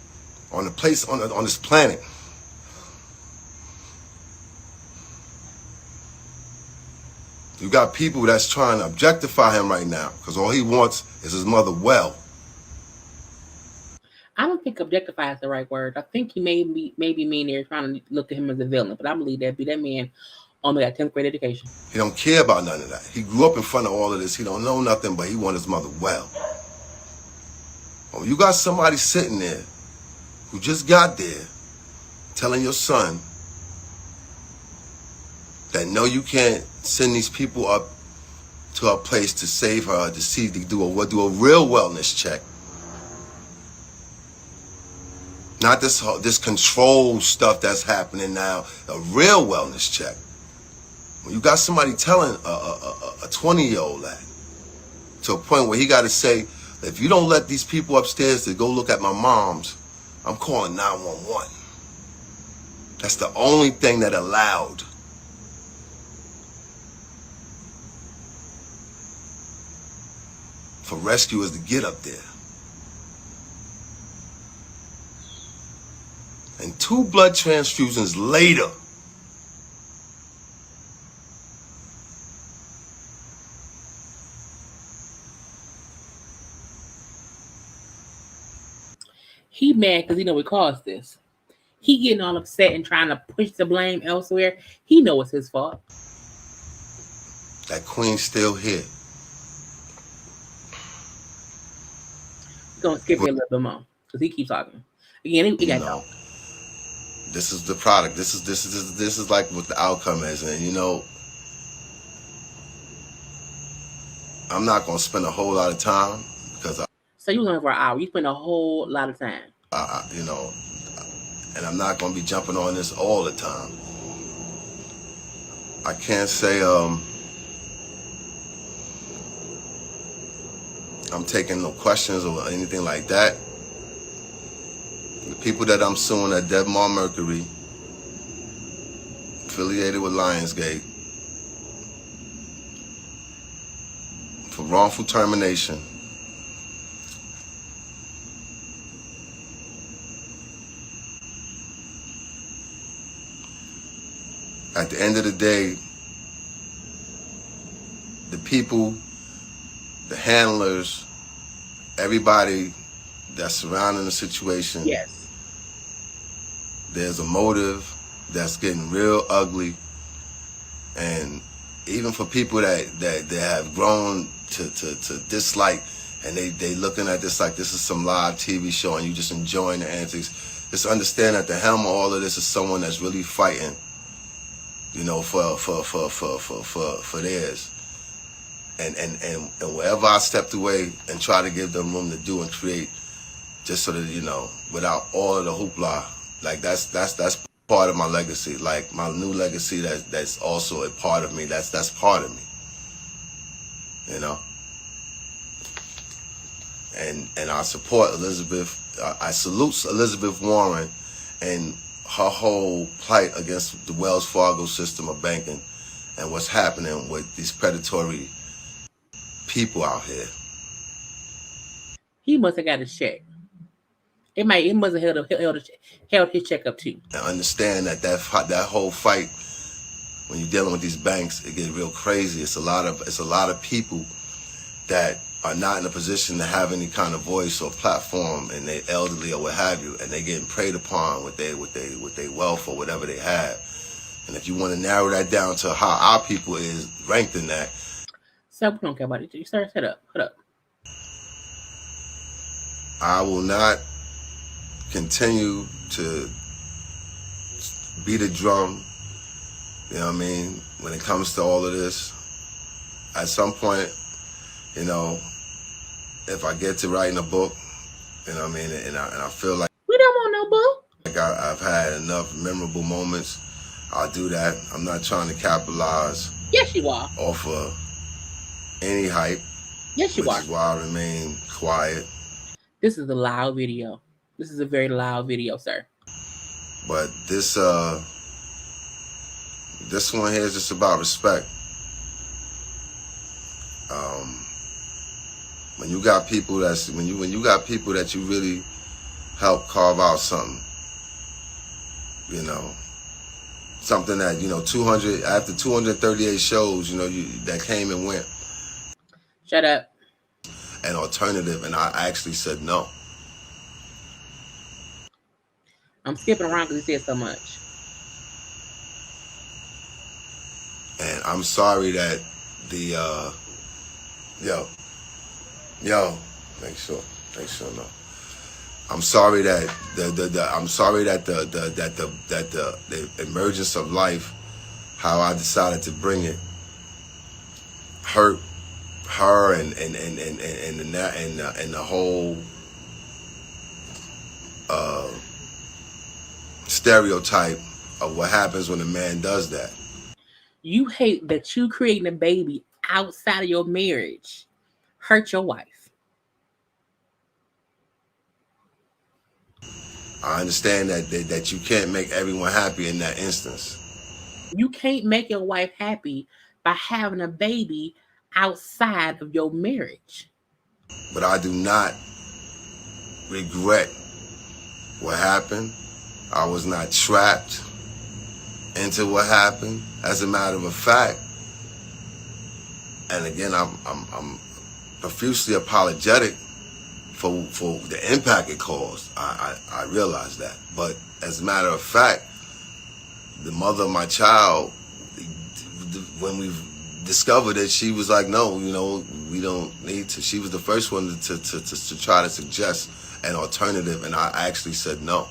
Speaker 4: on the place on this planet, you got people that's trying to objectify him right now because all he wants is his mother well.
Speaker 2: I don't think objectify is the right word. I think he maybe mean they're trying to look at him as a villain, but I believe that man only got 10th grade education.
Speaker 4: He don't care about none of that. He grew up in front of all of this. He don't know nothing, but he want his mother well. Well, you got somebody sitting there who just got there telling your son that no, you can't send these people up to a place to save her, to do a real wellness check. Not this control stuff that's happening now, a real wellness check. When you got somebody telling a 20-year-old that, to a point where he got to say, if you don't let these people upstairs to go look at my mom's, I'm calling 911. That's the only thing that allowed for rescuers to get up there. And 2 blood transfusions later,
Speaker 2: he mad because he know it caused this. He getting all upset and trying to push the blame elsewhere. He know it's his fault.
Speaker 4: That queen's still here.
Speaker 2: We're gonna skip it a little bit more because he keeps talking. Again, he got talk.
Speaker 4: This is the product. This is like what the outcome is, and I'm not gonna spend a whole lot of time because
Speaker 2: So you was on for an hour. You spent a whole lot of time.
Speaker 4: And I'm not gonna be jumping on this all the time. I can't say I'm taking no questions or anything like that. The people that I'm suing are Debmar Mercury, affiliated with Lionsgate, for wrongful termination. At the end of the day, the people, the handlers, everybody that's surrounding the situation,
Speaker 2: yes,
Speaker 4: there's a motive that's getting real ugly. And even for people that have grown to dislike, and they looking at this like this is some live TV show and you just enjoying the antics, just understand at the helm of all of this is someone that's really fighting, for theirs. And wherever I stepped away and try to give them room to do and create, just so that, without all of the hoopla, like that's part of my legacy. Like my new legacy that's also a part of me. That's part of me. And I support Elizabeth. I salute Elizabeth Warren and her whole plight against the Wells Fargo system of banking and what's happening with these predatory people out here.
Speaker 2: He must have got his check. It must have held his check up too.
Speaker 4: And understand that whole fight, when you're dealing with these banks, it gets real crazy. It's a lot of people that are not in a position to have any kind of voice or platform, and they elderly or what have you, and they getting preyed upon with their wealth or whatever they have. And if you want to narrow that down to how our people is ranked in that,
Speaker 2: so we don't care about it. You start shut up.
Speaker 4: I will not continue to beat the drum, you know what I mean, when it comes to all of this. At some point, you know, if I get to writing a book, you know what I mean, and I feel like
Speaker 2: We don't want no book.
Speaker 4: I've had enough memorable moments, I'll do that. I'm not trying to capitalize
Speaker 2: Yes, you are.
Speaker 4: off of any hype,
Speaker 2: Yes, you
Speaker 4: which
Speaker 2: are.
Speaker 4: is why I remain quiet.
Speaker 2: This is a loud video. This is a very loud video, sir.
Speaker 4: But this one here is just about respect. When you got people that you really help carve out something, you know, something that, you know, after 238 shows, you know, that came and went,
Speaker 2: Shut up.
Speaker 4: an alternative, and I actually said no.
Speaker 2: I'm skipping around because he said so much.
Speaker 4: And I'm sorry that the make sure no. I'm sorry that the emergence of life, how I decided to bring it, hurt her and the whole stereotype of what happens when a man does that.
Speaker 2: You hate that you creating a baby outside of your marriage hurt your wife.
Speaker 4: I understand that you can't make everyone happy in that instance.
Speaker 2: You can't make your wife happy by having a baby outside of your marriage.
Speaker 4: But I do not regret what happened. I was not trapped into what happened. As a matter of fact, and again, I'm profusely apologetic for the impact it caused. I realize that. But as a matter of fact, the mother of my child, when we discovered it, she was like, no, you know, we don't need to. She was the first one to try to suggest an alternative, and I actually said no.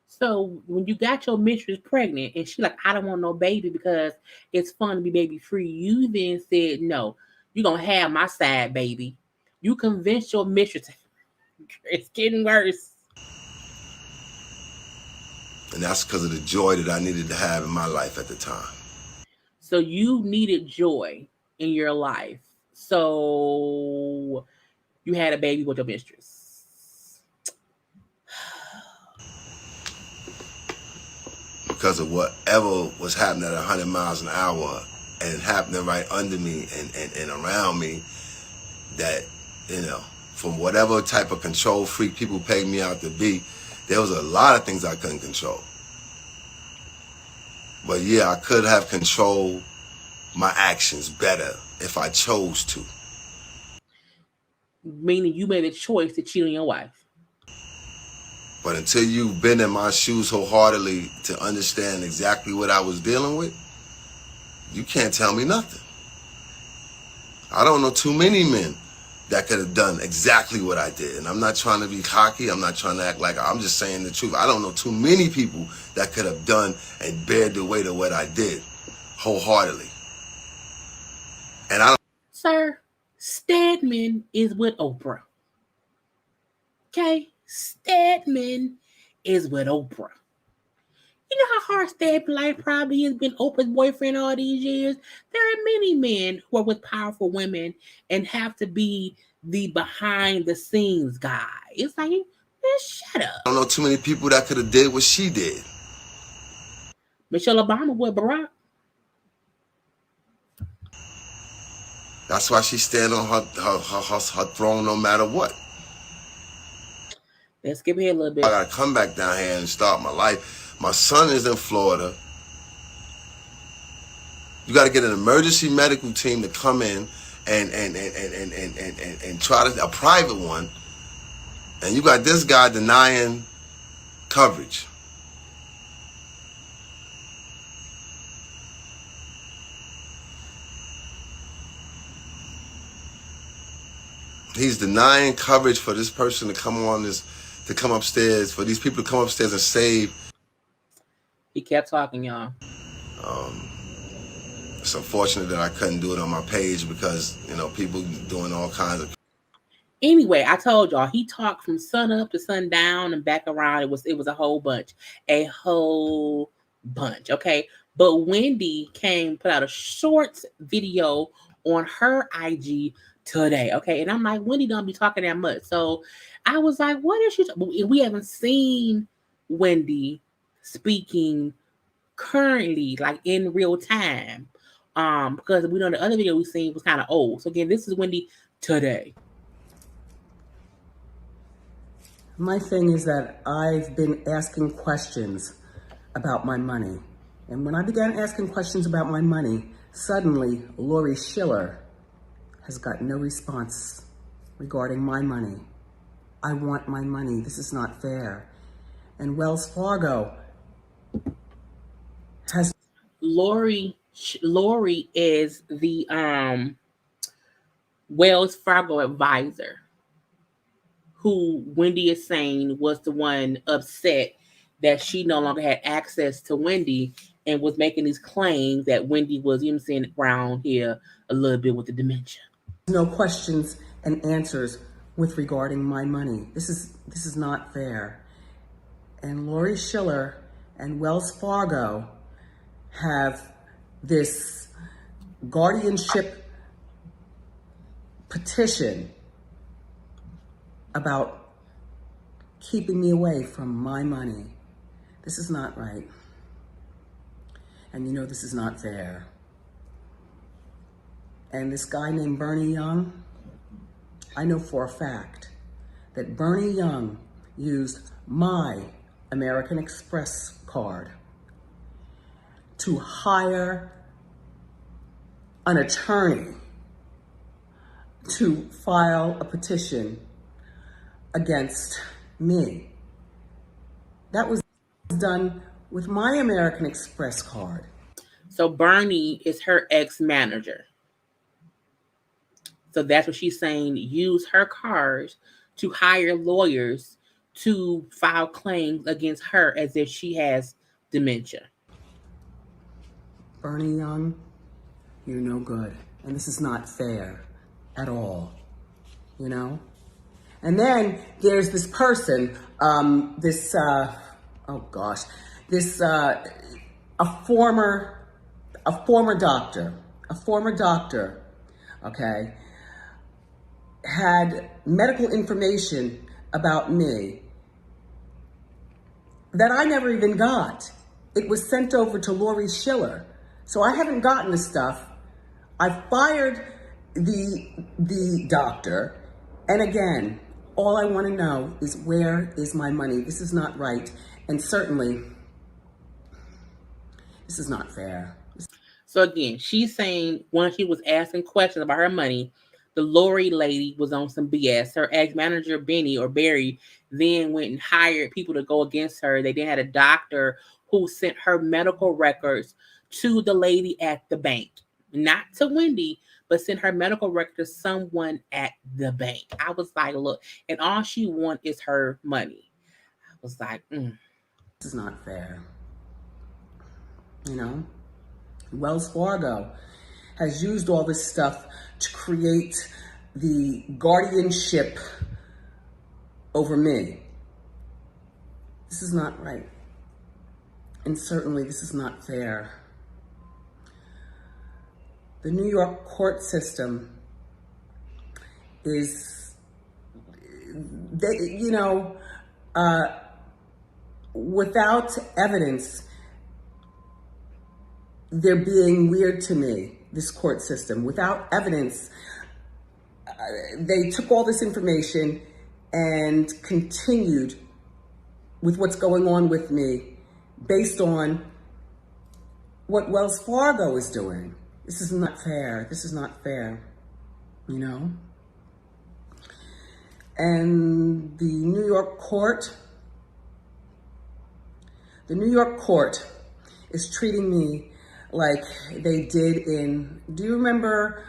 Speaker 2: So when you got your mistress pregnant and she like, I don't want no baby because it's fun to be baby free, you then said, no, you're going to have my side baby. You convinced your mistress. It's getting worse.
Speaker 4: And that's because of the joy that I needed to have in my life at the time.
Speaker 2: So you needed joy in your life. So you had a baby with your mistress.
Speaker 4: Because of whatever was happening at 100 miles an hour and happening right under me and around me, that, you know, from whatever type of control freak people paid me out to be, there was a lot of things I couldn't control. But yeah, I could have controlled my actions better if I chose to.
Speaker 2: Meaning you made a choice to cheat on your wife.
Speaker 4: But until you've been in my shoes wholeheartedly to understand exactly what I was dealing with, you can't tell me nothing. I don't know too many men that could have done exactly what I did. And I'm not trying to be cocky. I'm not trying to act like I'm just saying the truth. I don't know too many people that could have done and bared the weight of what I did wholeheartedly. And I don't.
Speaker 2: Sir, Stedman is with Oprah. Okay? Stedman is with Oprah. You know how hard Stedman's life probably has been Oprah's boyfriend all these years? There are many men who are with powerful women and have to be the behind the scenes guy. It's like, man, shut up.
Speaker 4: I don't know too many people that could have did what she did.
Speaker 2: Michelle Obama with Barack.
Speaker 4: That's why she stand on her throne no matter what.
Speaker 2: Let's skip ahead a little bit.
Speaker 4: I gotta come back down here and start my life. My son is in Florida. You gotta get an emergency medical team to come in and try to, a private one. And you got this guy denying coverage. He's denying coverage for this person to come on this to come upstairs, for these people to come upstairs and save.
Speaker 2: He kept talking, y'all.
Speaker 4: It's unfortunate that I couldn't do it on my page because, you know, people doing all kinds of.
Speaker 2: Anyway, I told y'all he talked from sun up to sundown and back around. It was a whole bunch, okay. But Wendy put out a short video on her IG today, okay. And I'm like, Wendy don't be talking that much, so I was like, what is she? We haven't seen Wendy speaking currently, like in real time, because we know the other video we seen was kind of old. So again, this is Wendy today.
Speaker 5: My thing is that I've been asking questions about my money. And when I began asking questions about my money, suddenly Lori Schiller has got no response regarding my money. I want my money. This is not fair. And Wells Fargo has...
Speaker 2: Lori is the Wells Fargo advisor, who Wendy is saying was the one upset that she no longer had access to Wendy and was making these claims that Wendy was, you know what I'm saying, around here a little bit with the dementia.
Speaker 5: No questions and answers with regarding my money. This is not fair. And Lori Schiller and Wells Fargo have this guardianship petition about keeping me away from my money. This is not right. And you know this is not fair. And this guy named Bernie Young, I know for a fact that Bernie Young used my American Express card to hire an attorney to file a petition against me. That was done with my American Express card.
Speaker 2: So Bernie is her ex-manager. So that's what she's saying. Use her cards to hire lawyers to file claims against her as if she has dementia.
Speaker 5: Bernie Young, you're no good. And this is not fair at all, you know? And then there's this person, a former doctor, okay, had medical information about me that I never even got. It was sent over to Lori Schiller. So I haven't gotten the stuff. I fired the doctor. And again, all I want to know is, where is my money? This is not right. And certainly, this is not fair.
Speaker 2: So again, she's saying when she was asking questions about her money, the Lori lady was on some BS. Her ex-manager, Barry, then went and hired people to go against her. They then had a doctor who sent her medical records to the lady at the bank. Not to Wendy, but sent her medical record to someone at the bank. I was like, look, and all she wants is her money. I was like,
Speaker 5: This is not fair. You know? Wells Fargo has used all this stuff to create the guardianship over me. This is not right. And certainly this is not fair. The New York court system is, without evidence, they're being weird to me, this court system. Without evidence, they took all this information and continued with what's going on with me based on what Wells Fargo is doing. This is not fair. This is not fair, you know? And the New York court is treating me like they did in, do you remember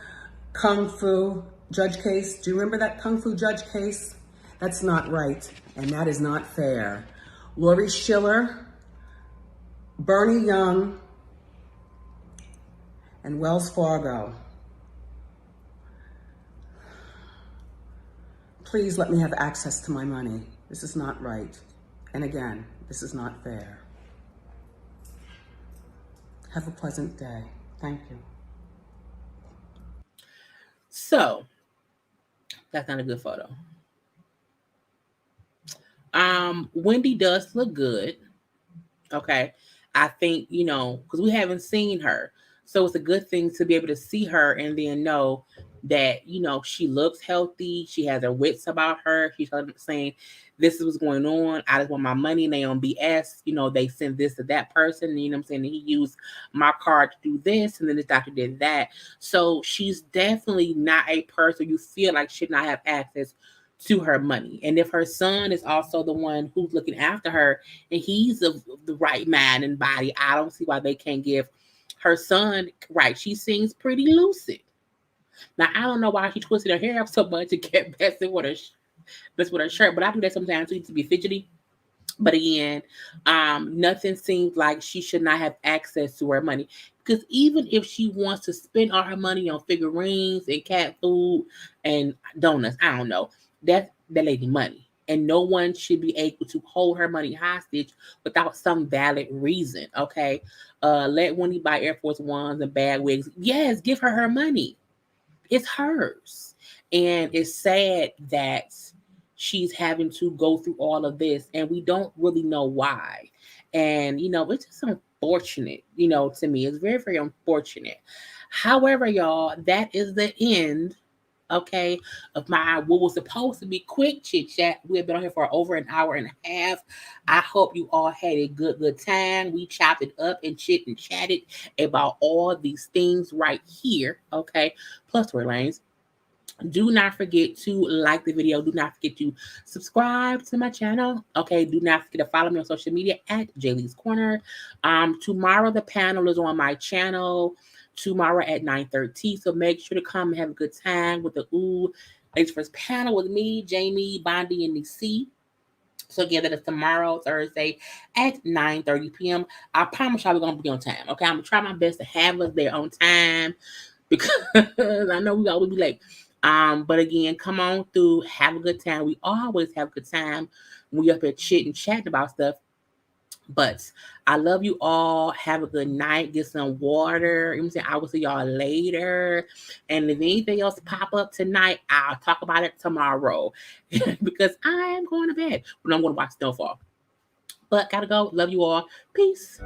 Speaker 5: Kung Fu Judge case? Do you remember that Kung Fu Judge case? That's not right, and that is not fair. Lori Schiller, Bernie Young, and Wells Fargo. Please let me have access to my money. This is not right. And again, this is not fair. Have a pleasant day. Thank you.
Speaker 2: So, that's not a good photo. Wendy does look good. Okay. I think, because we haven't seen her. So it's a good thing to be able to see her and then know that, she looks healthy. She has her wits about her. She's saying, this is what's going on. I just want my money. And they on BS. They send this to that person. You know what I'm saying? And he used my card to do this. And then this doctor did that. So she's definitely not a person you feel like should not have access to her money. And if her son is also the one who's looking after her and he's of the right mind and body, I don't see why they can't give her son right. She seems pretty lucid. Now, I don't know why she twisted her hair up so much and kept messing with her shirt, but I do that sometimes too, to be fidgety. But again, nothing seems like she should not have access to her money. Because even if she wants to spend all her money on figurines and cat food and donuts, I don't know, that's that lady money. And no one should be able to hold her money hostage without some valid reason, okay? Let Wendy buy Air Force Ones and bag wigs. Yes, give her money. It's hers. And it's sad that she's having to go through all of this and we don't really know why. And, it's just unfortunate, to me. It's very, very unfortunate. However, y'all, that is the end, okay, of my what was supposed to be quick chit chat. We have been on here for over an hour and a half. I hope you all had a good time. We chopped it up and chit and chatted about all these things right here, okay, plus Tory Lanez. Do not forget to like the video. Do not forget to subscribe to my channel. Okay, do not forget to follow me on social media at JayLeesCorner. Tomorrow the panel is on my channel. Tomorrow at 9:30. So make sure to come and have a good time with the Ladies First panel with me, Jamie, Bondi, and DC. So again, that is tomorrow, Thursday at 9:30 p.m. I promise y'all we're going to be on time. Okay, I'm going to try my best to have us there on time because I know we always be late. But again, come on through, have a good time. We always have a good time when we up here chatting about stuff. But I love you all. Have a good night. Get some water. You know what I'm saying? I will see y'all later. And if anything else pop up tonight, I'll talk about it tomorrow. Because I am going to bed when I'm going to watch Snowfall. But gotta go. Love you all. Peace.